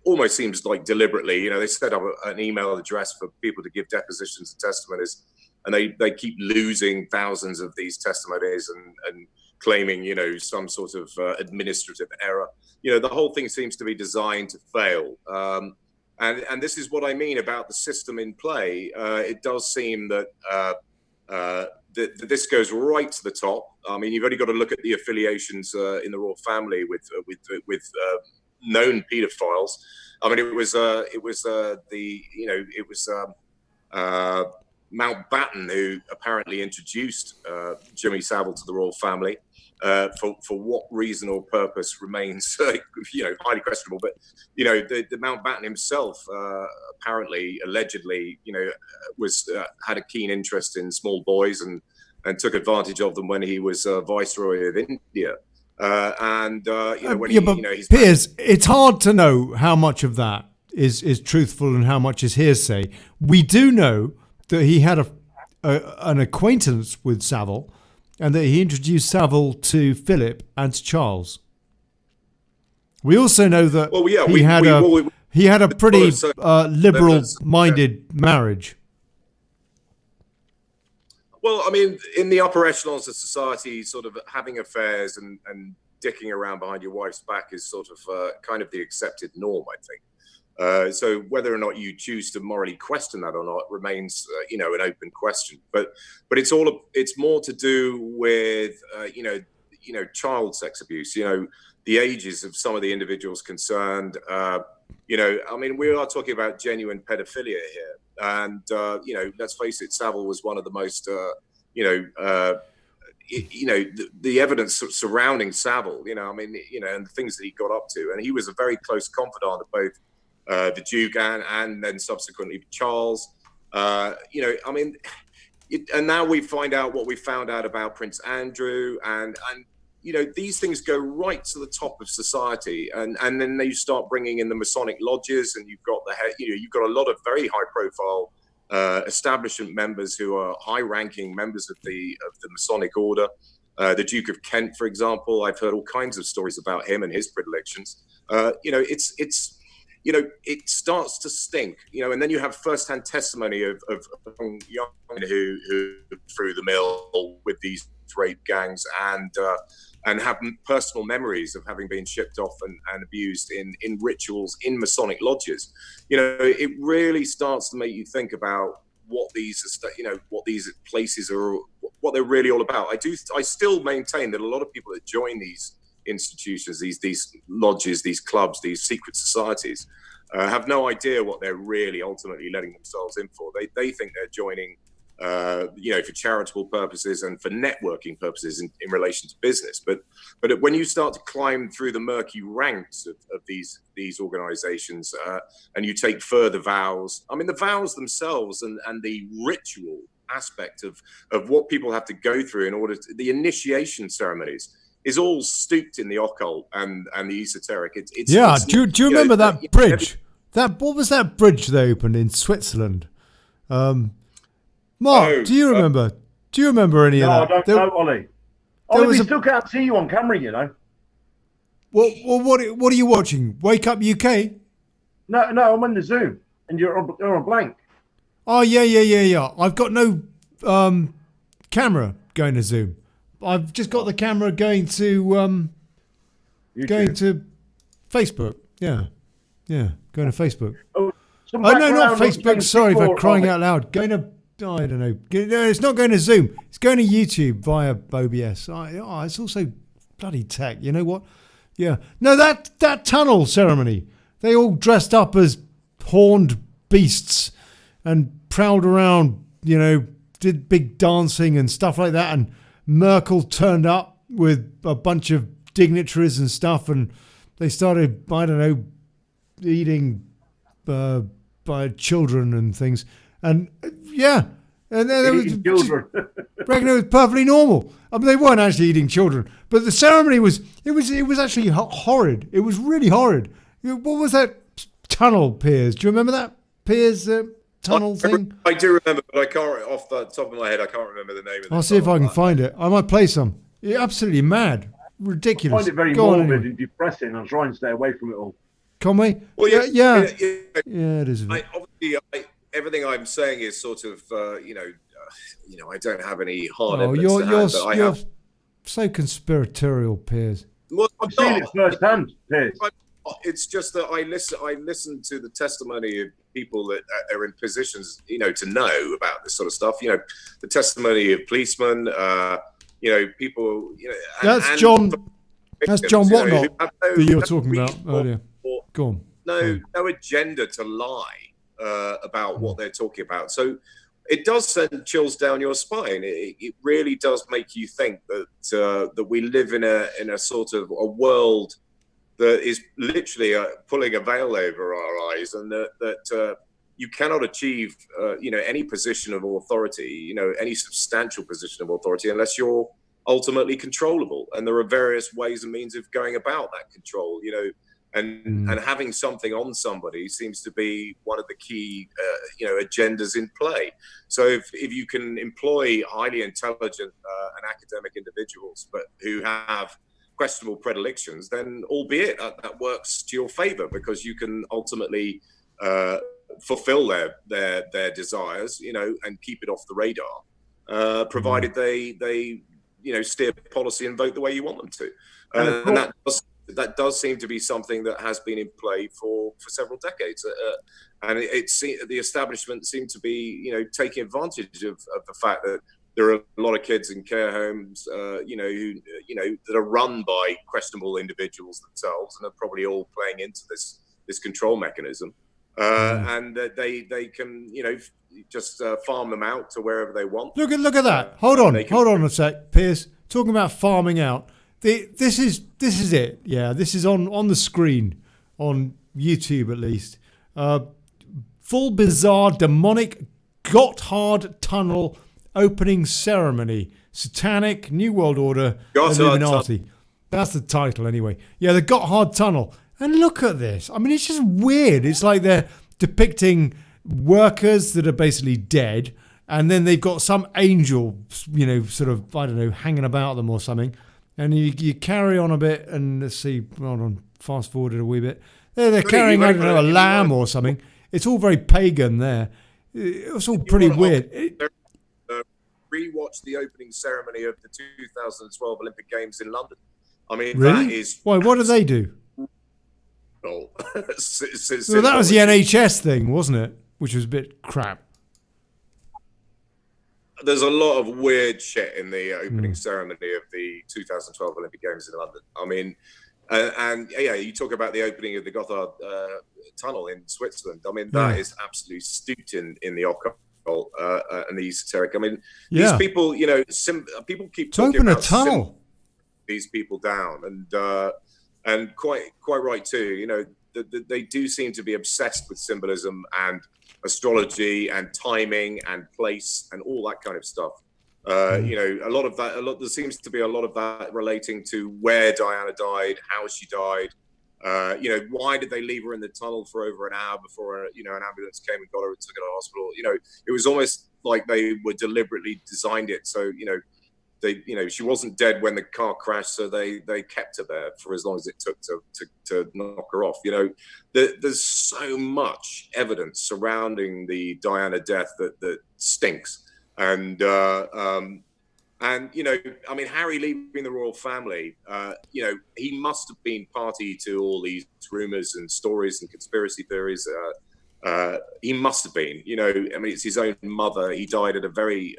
almost seems like deliberately, they set up an email address for people to give depositions and testimonies, and they keep losing thousands of these testimonies and claiming, some sort of administrative error. The whole thing seems to be designed to fail. And this is what I mean about the system in play. It does seem that this goes right to the top. I mean, you've only got to look at the affiliations in the royal family with known paedophiles. I mean, it was Mountbatten who apparently introduced Jimmy Savile to the royal family. For what reason or purpose remains, highly questionable. But the Mountbatten himself, apparently, allegedly, had a keen interest in small boys and took advantage of them when he was Viceroy of India. Piers, it's hard to know how much of that is truthful and how much is hearsay. We do know that he had an acquaintance with Savile, and that he introduced Savile to Philip and to Charles. We also know that he had a pretty liberal-minded marriage. Well, I mean, in the upper echelons of society, sort of having affairs and dicking around behind your wife's back is sort of kind of the accepted norm, I think. So whether or not you choose to morally question that or not remains, an open question. But it's more to do with, child sex abuse. The ages of some of the individuals concerned. I mean, we are talking about genuine pedophilia here, and let's face it, Savile was one of the most, the evidence surrounding Savile. and the things that he got up to, and he was a very close confidant of both. The Duke and then subsequently Charles. And now we find out what we found out about Prince Andrew, and these things go right to the top of society, and then you start bringing in the Masonic lodges, and you've got you've got a lot of very high profile establishment members who are high ranking members of the Masonic order. The Duke of Kent, for example, I've heard all kinds of stories about him and his predilections. It starts to stink, and then you have first-hand testimony of young men who through the mill with these rape gangs and have personal memories of having been shipped off and abused in rituals in Masonic lodges. It really starts to make you think about what these places are, what they're really all about. I still maintain that a lot of people that join these institutions, these lodges, these clubs, these secret societies, have no idea what they're really ultimately letting themselves in for. They think they're joining, for charitable purposes and for networking purposes in relation to business. But when you start to climb through the murky ranks of these organizations, and you take further vows, I mean, the vows themselves and the ritual aspect of what people have to go through in order to, the initiation ceremonies, is all stooped in the occult and the esoteric. It's do you remember that bridge? What was that bridge they opened in Switzerland? Mark, do you remember? Do you remember any of that? No, I don't know, Ollie. Ollie, we still can't see you on camera, Well, what are you watching? Wake Up UK? No, I'm on the Zoom, and you're on blank. Oh, yeah. I've got no camera going to Zoom. I've just got the camera going to Facebook. Yeah, going to Facebook. Oh, no, not Facebook. Sorry for crying out loud. Going to, I don't know. No, it's not going to Zoom. It's going to YouTube via OBS. It's also bloody tech. You know what? Yeah. No, that tunnel ceremony. They all dressed up as horned beasts and prowled around. Did big dancing and stuff like that. And Merkel turned up with a bunch of dignitaries and stuff, and they started, I don't know, eating by children and things. And and then there was children. reckon it was perfectly normal. I mean, they weren't actually eating children, but the ceremony was actually horrid. It was really horrid. What was that tunnel, Piers? Do you remember that Piers tunnel thing? I do remember, but I can't, off the top of my head, I can't remember the name of it. I'll see if I can find it. I might play some. You're absolutely mad. Ridiculous. I find it very morbid and depressing. I'm trying to stay away from it all. Can we? Well, yeah, it is. Everything I'm saying is sort of, I don't have any hard evidence you're so conspiratorial, Piers. Well, I've seen it firsthand, Piers. It's just that I listen to the testimony of people that are in positions, to know about this sort of stuff. The testimony of policemen, people. That's John Whatnot that you were talking about earlier. Go on. No agenda to lie about what they're talking about. So it does send chills down your spine. It really does make you think that we live in a sort of a world that is literally pulling a veil over our eyes, and that you cannot achieve, any position of authority, any substantial position of authority, unless you're ultimately controllable. And there are various ways and means of going about that control, and having something on somebody seems to be one of the key, agendas in play. So if you can employ highly intelligent and academic individuals, but who have questionable predilections, then albeit that works to your favor, because you can ultimately fulfill their desires, and keep it off the radar. provided they steer policy and vote the way you want them to. And And that does seem to be something that has been in play for several decades. And the establishment seem to be, taking advantage of the fact that there are a lot of kids in care homes, who that are run by questionable individuals themselves, and are probably all playing into this control mechanism. And that they can, just farm them out to wherever they want. Look at that. Hold on a sec, Piers. Talking about farming out. This is it. Yeah, this is on the screen on YouTube at least. Full bizarre demonic Gotthard Tunnel opening ceremony. Satanic New World Order Illuminati. That's the title anyway. Yeah, the Gotthard Tunnel. And look at this. I mean, it's just weird. It's like they're depicting workers that are basically dead, and then they've got some angel, sort of, I don't know, hanging about them or something. And you carry on a bit, and let's see, hold on, fast forward it a wee bit. They're carrying, I don't know, a lamb or something. It's all very pagan there. It's all pretty weird. Rewatch the opening ceremony of the 2012 Olympic Games in London. I mean, really? That is... Why, what did they do? Well, that was the NHS thing, wasn't it? Which was a bit crap. There's a lot of weird shit in the opening ceremony of the 2012 Olympic Games in London. I mean, and you talk about the opening of the Gotthard Tunnel in Switzerland. I mean, that is absolutely steeped in the occult and the esoteric. I mean, these people, people keep talking about a tunnel. These people down, and quite right too. They do seem to be obsessed with symbolism and astrology and timing and place and all that kind of stuff. There seems to be a lot of that relating to where Diana died, how she died. Why did they leave her in the tunnel for over an hour before an ambulance came and got her and took her to hospital? It was almost like they were deliberately designed it so she wasn't dead when the car crashed, so they kept her there for as long as it took to knock her off. There's so much evidence surrounding the Diana death that stinks. And Harry leaving the royal family, he must have been party to all these rumors and stories and conspiracy theories. He must have been. It's his own mother. He died at a very,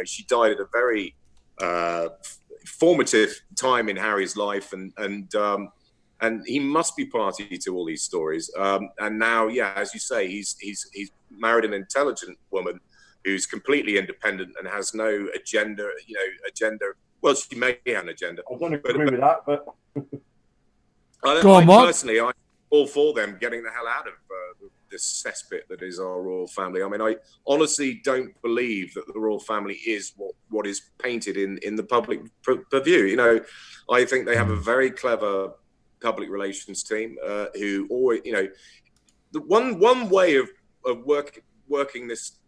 she died at a very formative time in Harry's life, and he must be party to all these stories. And now, as you say, he's married an intelligent woman who's completely independent and has no agenda. Well, she may have an agenda. I don't agree with that, but personally, I'm all for them getting the hell out of this cesspit that is our royal family. I mean, I honestly don't believe that the royal family is what is painted in the public view. I think they have a very clever public relations team who always, the one way of working this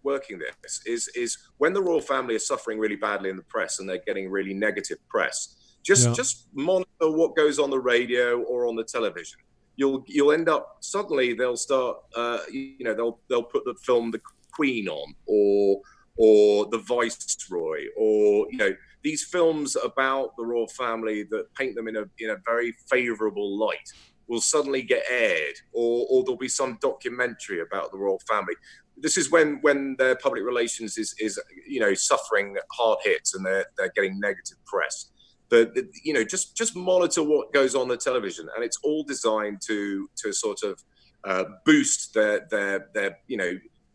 is when the royal family is suffering really badly in the press and they're getting really negative press. Just monitor what goes on the radio or on the television. You'll end up suddenly they'll start they'll put the film The Queen on or The Viceroy or these films about the royal family that paint them in a very favourable light will suddenly get aired or there'll be some documentary about the royal family. This is when their public relations is suffering hard hits and they're getting negative press. But just monitor what goes on the television, and it's all designed to sort of boost their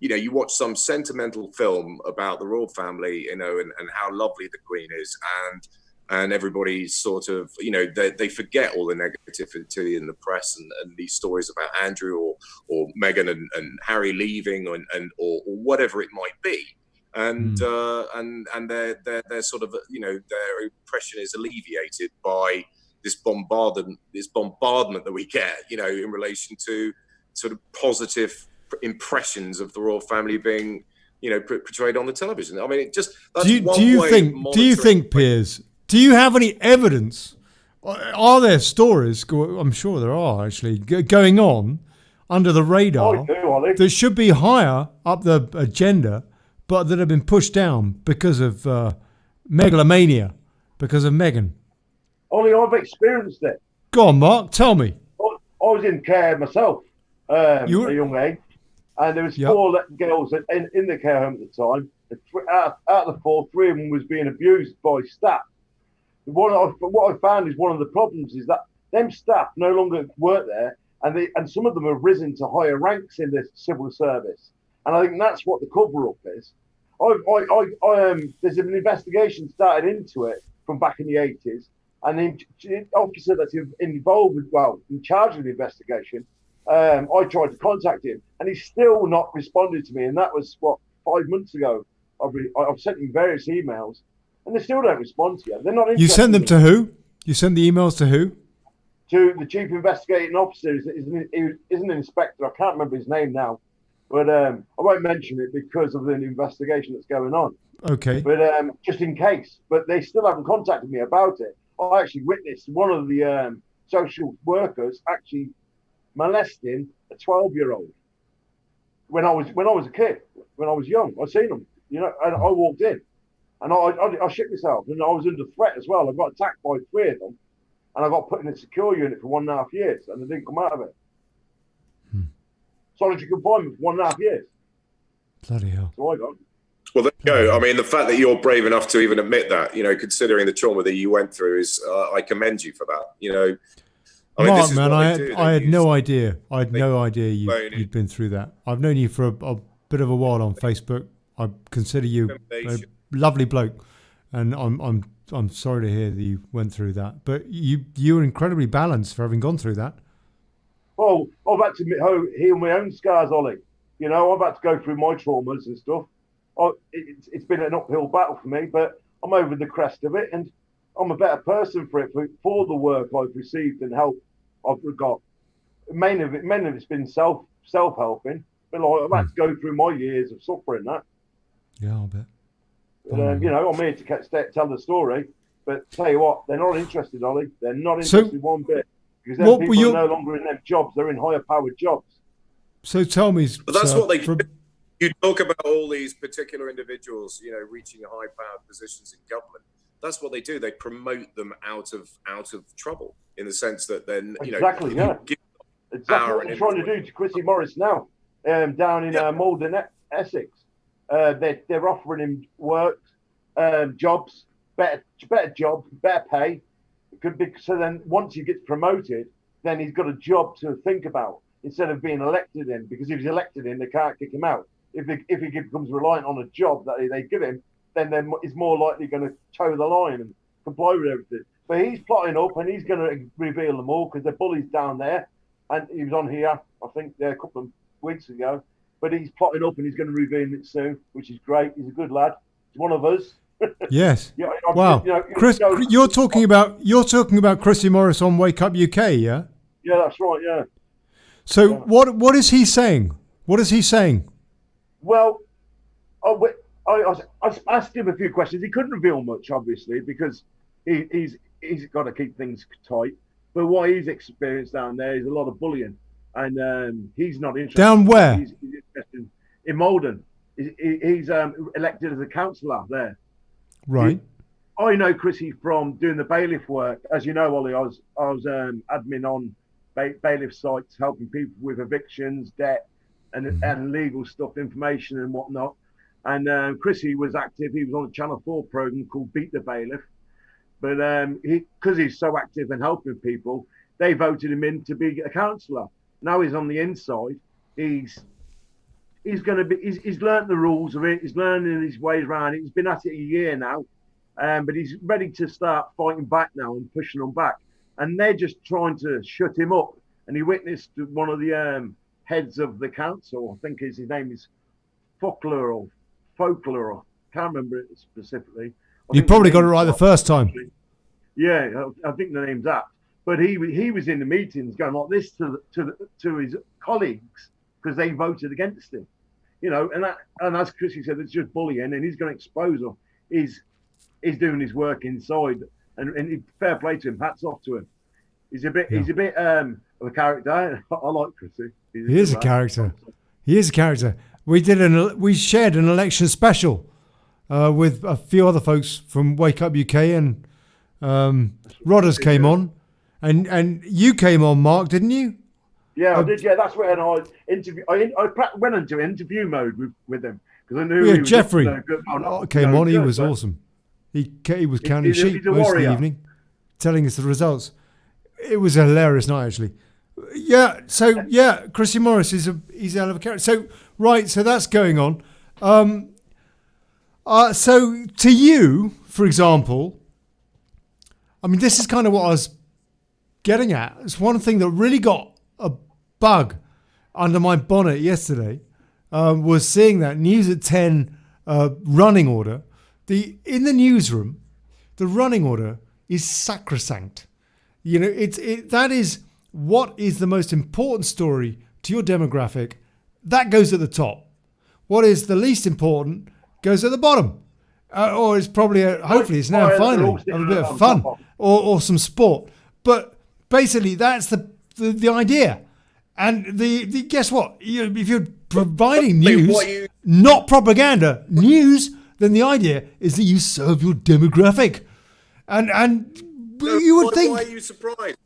you watch some sentimental film about the royal family, and how lovely the Queen is, and everybody sort of they forget all the negativity in the press and these stories about Andrew or Meghan and Harry leaving or whatever it might be. And their sort of their impression is alleviated by this bombardment that we get in relation to sort of positive impressions of the royal family being portrayed on the television. I mean, that's do you think, Piers? Do you have any evidence? Are there stories? I'm sure there are actually going on under the radar that should be higher up the agenda, but that have been pushed down because of megalomania, because of Meghan. Ollie, I've experienced it. Go on, Mark, tell me. I was in care myself at You were- a young age, and there was Yep. 4 girls in the care home at the time. Out of the 4, 3 of them was being abused by staff. What I found is one of the problems is that them staff no longer work there, and some of them have risen to higher ranks in the civil service, and I think that's what the cover up is. There's an investigation started into it from back in the 80s, and the officer that's involved with, in charge of the investigation, I tried to contact him, and he's still not responded to me, and that was 5 months ago. I've sent him various emails, and they still don't respond to you. They're not interested. You send them to who? You send the emails to who? To the chief investigating officer. Is an inspector. I can't remember his name now, but I won't mention it because of the investigation that's going on. Okay. But just in case. But they still haven't contacted me about it. I actually witnessed one of the social workers actually molesting a 12-year-old when I was a kid, when I was young. I seen them, and I walked in, and I shit myself, and I was under threat as well. I got attacked by 3 of them, and I got put in a secure unit for 1.5 years, and I didn't come out of it. Solitary confinement for 1.5 years. Bloody hell. So I got. Well, there you go. I mean, the fact that you're brave enough to even admit that, considering the trauma that you went through, is I commend you for that. Mark, man, I had no idea. I had no idea you'd been through that. I've known you for a bit of a while on Facebook. I consider you a lovely bloke, and I'm sorry to hear that you went through that. But you were incredibly balanced for having gone through that. Well, I've had to heal my own scars, Ollie. I've had to go through my traumas and stuff. It's been an uphill battle for me, but I'm over the crest of it, and I'm a better person for it, for the work I've received and help I've got. Many of it's been self-helping, but I've had to go through my years of suffering that. Yeah, I'll bet. But, I'm here to tell the story, but tell you what, they're not interested, Ollie. They're not interested one bit, because them people are no longer in them jobs. They're in higher-powered jobs. So tell me... But that's what they do. You talk about all these particular individuals, reaching high-powered positions in government. That's what they do. They promote them out of trouble, in the sense that then exactly what they're trying to do to Chrissy Morris now, down in Malden, Essex. They're offering him work, jobs, better job, better pay. So then once he gets promoted, then he's got a job to think about instead of being elected in. Because if he's elected in, they can't kick him out. If he becomes reliant on a job that they give him, then he's more likely going to toe the line and comply with everything. But he's plotting up, and he's going to reveal them all because they're bullies down there. And he was on here, I think, a couple of weeks ago. But he's plotting up, and he's going to reveal it soon, which is great. He's a good lad. He's one of us. Yes. Wow. Chris, you're talking about Chrissy Morris on Wake Up UK, yeah? Yeah, that's right. Yeah. So what is he saying? What is he saying? Well, I asked him a few questions. He couldn't reveal much, obviously, because he's got to keep things tight. But what he's experienced down there is a lot of bullying, and he's not interested. Down where? He's interested in Malden. He's elected as a councillor there. Right. I know Chrissy from doing the bailiff work. As you know, Ollie, I was admin on bailiff sites, helping people with evictions, debt, and legal stuff, information and whatnot. And Chrissy was active. He was on a Channel 4 program called Beat the Bailiff. But because he's so active and helping people, they voted him in to be a councillor. Now he's on the inside. He's learnt the rules of it. He's learning his ways around it. He's been at it a year now, but he's ready to start fighting back now and pushing them back. And they're just trying to shut him up. And he witnessed one of the heads of the council. I think his name is Folklore, or can't remember it specifically. You probably got it right the first time. Yeah, I think the name's that. But he was in the meetings going like this to his colleagues because they voted against him. And as Chrissy said, it's just bullying, and he's going to expose them. He's doing his work inside, and fair play to him. Hats off to him. He's a bit of a character. I like Chrissy. He is a character. He is a character. we shared an election special with a few other folks from Wake Up UK, and Rodders came on, and you came on, Mark, didn't you? Yeah, I did. Yeah, that's when I went into interview mode with him because I knew Yeah, he was Jeffrey came on. He was awesome. He was counting sheep most of the evening, telling us the results. It was a hilarious night, actually. Yeah. So yeah, Christian Morris he's a hell of a character. So right, so that's going on. So to you, for example, I mean, this is kind of what I was getting at. It's one thing that really got a bug under my bonnet yesterday was seeing that News at 10 running order. In the newsroom, the running order is sacrosanct. You know, that is what is the most important story to your demographic. That goes at the top. What is the least important goes at the bottom. Or it's probably, hopefully it's now finally have a bit of fun or some sport. But basically that's the idea. And the guess what? If you're providing news, not propaganda, news, then the idea is that you serve your demographic. And you would think... Why are you surprised?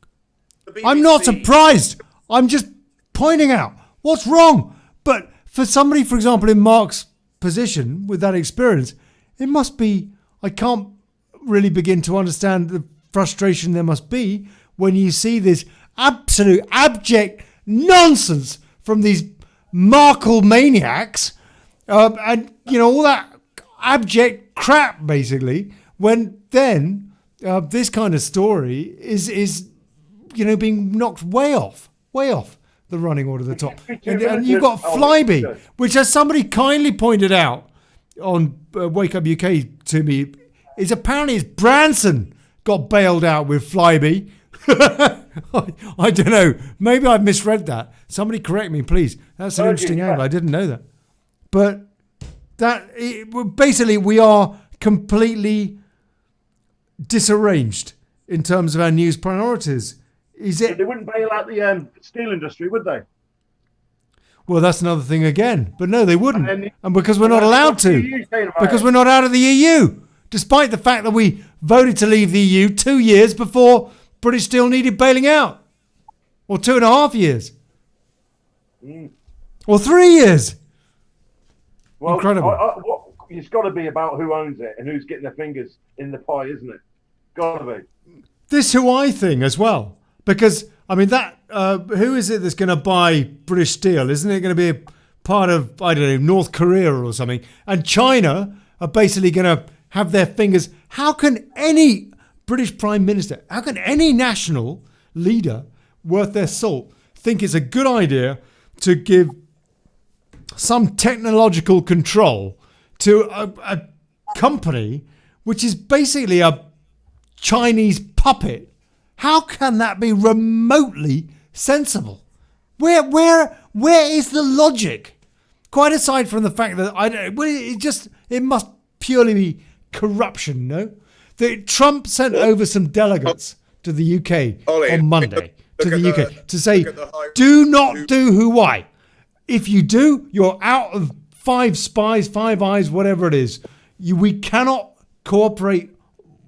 I'm not surprised. I'm just pointing out what's wrong. But for somebody, for example, in Mark's position with that experience, it must be... I can't really begin to understand the frustration there must be when you see this absolute abject nonsense from these Markle maniacs and, all that abject crap, basically, when then this kind of story is being knocked way off the running order at the top. And you've got Flyby, which, as somebody kindly pointed out on Wake Up UK to me, is apparently it's Branson got bailed out with Flyby. I don't know. Maybe I've misread that. Somebody correct me, please. That's an interesting angle. I didn't know that. But basically, we are completely disarranged in terms of our news priorities. Is it? They wouldn't bail out the steel industry, would they? Well, that's another thing again. But no, they wouldn't. And because we're not allowed to. Because we're not out of the EU. Despite the fact that we voted to leave the EU 2 years before British Steel needed bailing out. Or 2.5 years. Or 3 years. Well, incredible. It's got to be about who owns it and who's getting their fingers in the pie, isn't it? Got to be. This who I thing as well. Because, I mean, that who is it that's going to buy British Steel? Isn't it going to be a part of, I don't know, North Korea or something? And China are basically going to have their fingers. How can any British Prime Minister, how can any national leader worth their salt think it's a good idea to give some technological control to a company which is basically a Chinese puppet? How can that be remotely sensible? Where is the logic? Quite aside from the fact that it must purely be corruption, no? That Trump sent over some delegates to the UK on Monday to say, do not do Huawei. If you do, you're out of Five Spies, Five Eyes, whatever it is. We cannot cooperate.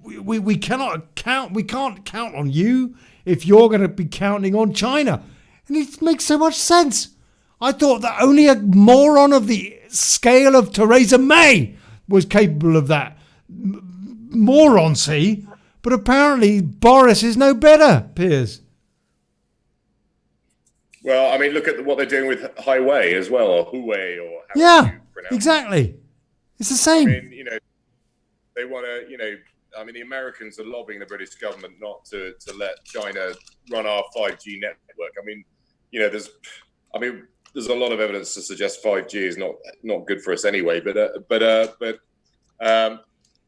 We cannot count. We can't count on you if you're going to be counting on China. And it makes so much sense. I thought that only a moron of the scale of Theresa May was capable of that moroncy, but apparently Boris is no better, Piers. Well, I mean, look at what they're doing with Highway as well, or Huawei, or however you pronounce exactly. It's the same. I mean, they want to, I mean, the Americans are lobbying the British government not to let China run our 5G network. I mean, there's a lot of evidence to suggest 5G is not good for us anyway. But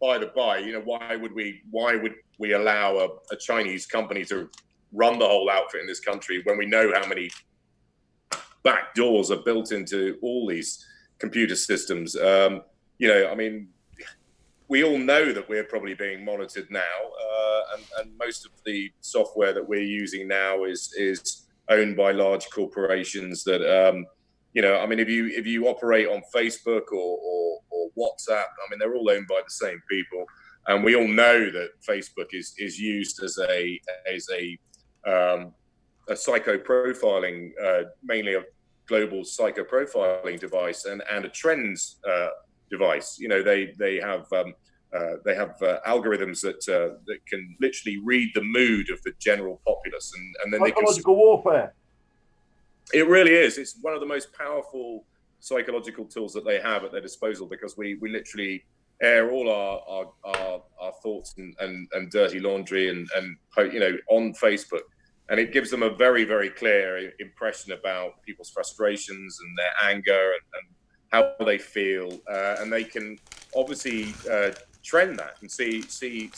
by the by, why would we allow a Chinese company to run the whole outfit in this country when we know how many back doors are built into all these computer systems? I mean, we all know that we're probably being monitored now, and most of the software that we're using now is owned by large corporations that You know, I mean, if you operate on Facebook or WhatsApp, I mean, they're all owned by the same people, and we all know that Facebook is used as a psycho profiling, mainly a global psycho profiling device, and a trends device. You know, they have algorithms that can literally read the mood of the general populace, and then psychological warfare. It really is. It's one of the most powerful psychological tools that they have at their disposal, because we literally air all our thoughts and dirty laundry and you know, on Facebook, and it gives them a very, very clear impression about people's frustrations and their anger and how they feel, and they can obviously trend that and see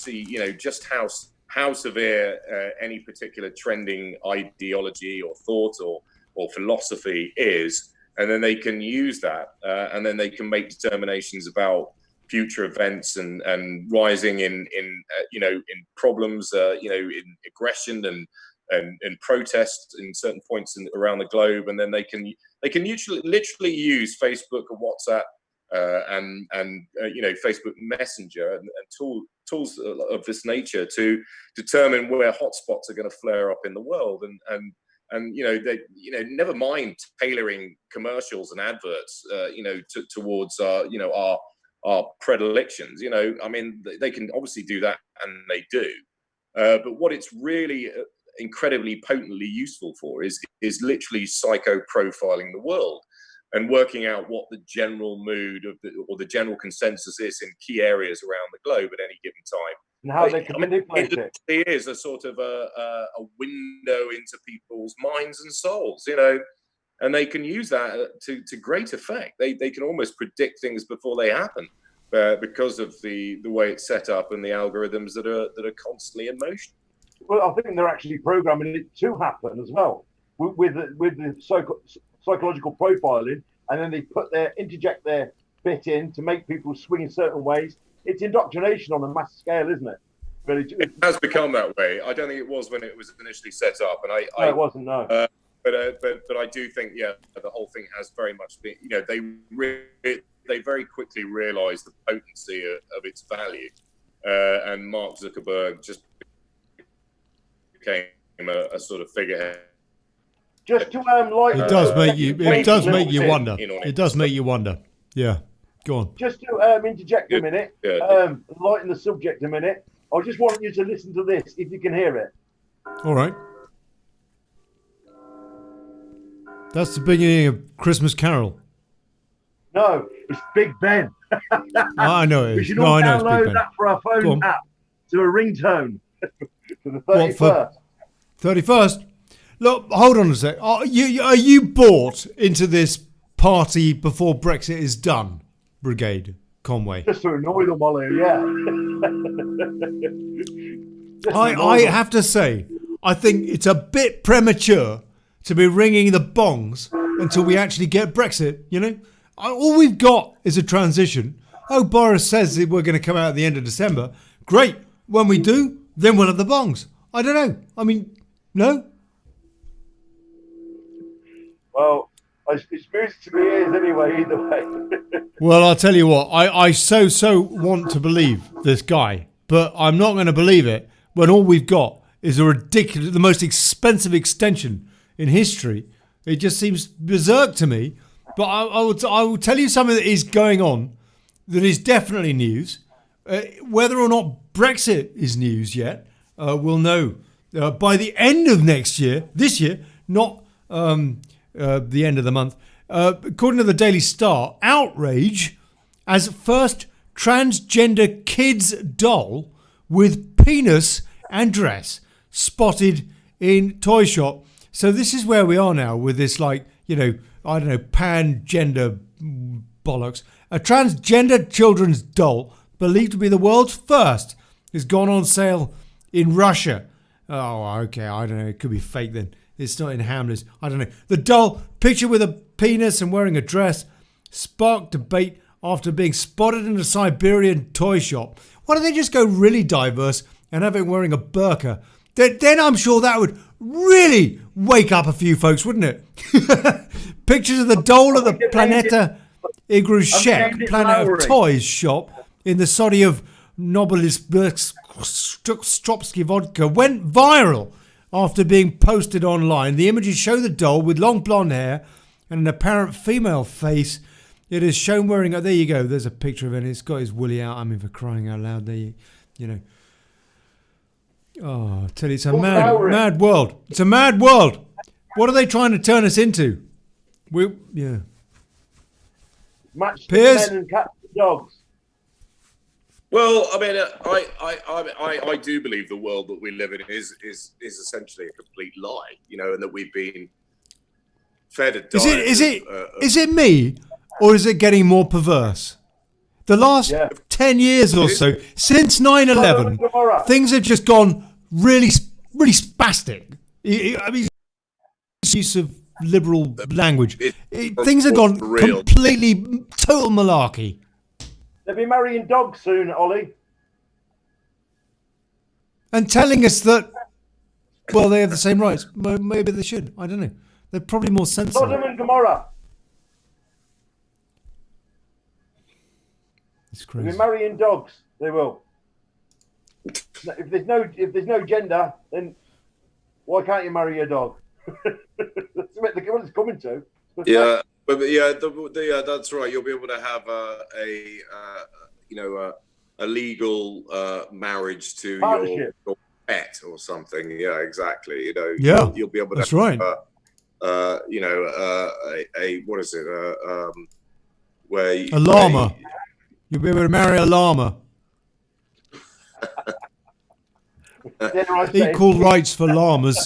you know, just how severe any particular trending ideology or thought or philosophy is, and then they can use that, and then they can make determinations about future events and rising in you know, in problems, you know, in aggression and protest in certain points around the globe, and then they can literally use Facebook and WhatsApp and you know, Facebook Messenger and tools of this nature to determine where hotspots are going to flare up in the world, and you know, they, you know, never mind tailoring commercials and adverts, you know, towards you know, our predilections. You know, I mean, they can obviously do that, and they do. But what it's really incredibly potently useful for is literally psycho profiling the world and working out what the general mood of or the general consensus is in key areas around the globe at any given time. And how they can manipulate it. It is a sort of a window into people's minds and souls, you know, and they can use that to great effect. They can almost predict things before they happen, because of the way it's set up and the algorithms that are constantly in motion. Well, I think they're actually programming it to happen as well with the psychological profiling, and then they interject their bit in to make people swing in certain ways. It's indoctrination on a mass scale, isn't it? But it has become that way. I don't think it was when it was initially set up, and no, it wasn't. No, but I do think, yeah, the whole thing has very much been. You know, they very quickly realised the potency of its value, and Mark Zuckerberg just became a sort of figurehead. Just to like, it does make you. It does make you wonder. It does make you wonder. Yeah, go on. Just to interject a minute, lighten the subject a minute. I just want you to listen to this, if you can hear it. All right. That's the beginning of Christmas Carol. No, it's Big Ben. I know it is. We should all download that for our phone app to a ringtone for the 31st. What, for 31st? Look, hold on a sec. Are you bought into this party before Brexit is done, Brigade Conway? Just to annoy them, Ollie, yeah. I have to say, I think it's a bit premature to be ringing the bongs until we actually get Brexit, you know? All we've got is a transition. Oh, Boris says that we're going to come out at the end of December. Great. When we do, then we'll have the bongs. I don't know. I mean, no? Well, it's music to my ears anyway, either way. Well, I'll tell you what. I so want to believe this guy, but I'm not going to believe it when all we've got is a ridiculous, the most expensive extension in history. It just seems berserk to me. But I will tell you something that is going on that is definitely news. Whether or not Brexit is news yet, we'll know by the end of this year, not the end of the month. According to the Daily Star, outrage as first transgender kids doll with penis and dress spotted in toy shop. So this is where we are now with this, like, you know, I don't know, pan-gender bollocks. A transgender children's doll, believed to be the world's first, has gone on sale in Russia. Oh, okay, I don't know, it could be fake then. It's not in Hamleys, I don't know. The doll, pictured with a penis and wearing a dress, sparked debate after being spotted in a Siberian toy shop. Why don't they just go really diverse and have it wearing a burqa? Then I'm sure that would really wake up a few folks, wouldn't it? Pictures of the doll at the Planeta Igrushek, Planet of Toys shop in the city of Novolisbsk vodka went viral after being posted online. The images show the doll with long blonde hair and an apparent female face. It is shown wearing... Oh, there you go. There's a picture of it. It's got his woolly out. I mean, for crying out loud. There, you know. Oh, I tell you, it's a mad world. It's a mad world. What are they trying to turn us into? Match Piers? men and cats and dogs. Well, I mean, I do believe the world that we live in is essentially a complete lie, you know, and that we've been fed a diet. Is it me, or is it getting more perverse? The last 10 years or so, since 9/11, things have just gone really spastic. I mean, use of liberal language. Things have gone completely total malarkey. They'll be marrying dogs soon, Ollie. And telling us that, well, they have the same rights. Maybe they should. I don't know. They're probably more sensible. Sodom and Gomorrah. It's crazy. They'll be marrying dogs. They will. If there's no gender, then why can't you marry a dog? That's what it's coming to. Yeah, but that's right. You'll be able to have a legal marriage to your pet or something. Yeah, exactly. You know, you'll be able to. That's right. What is it? Where a llama. You'll be able to marry a llama. Equal rights for llamas.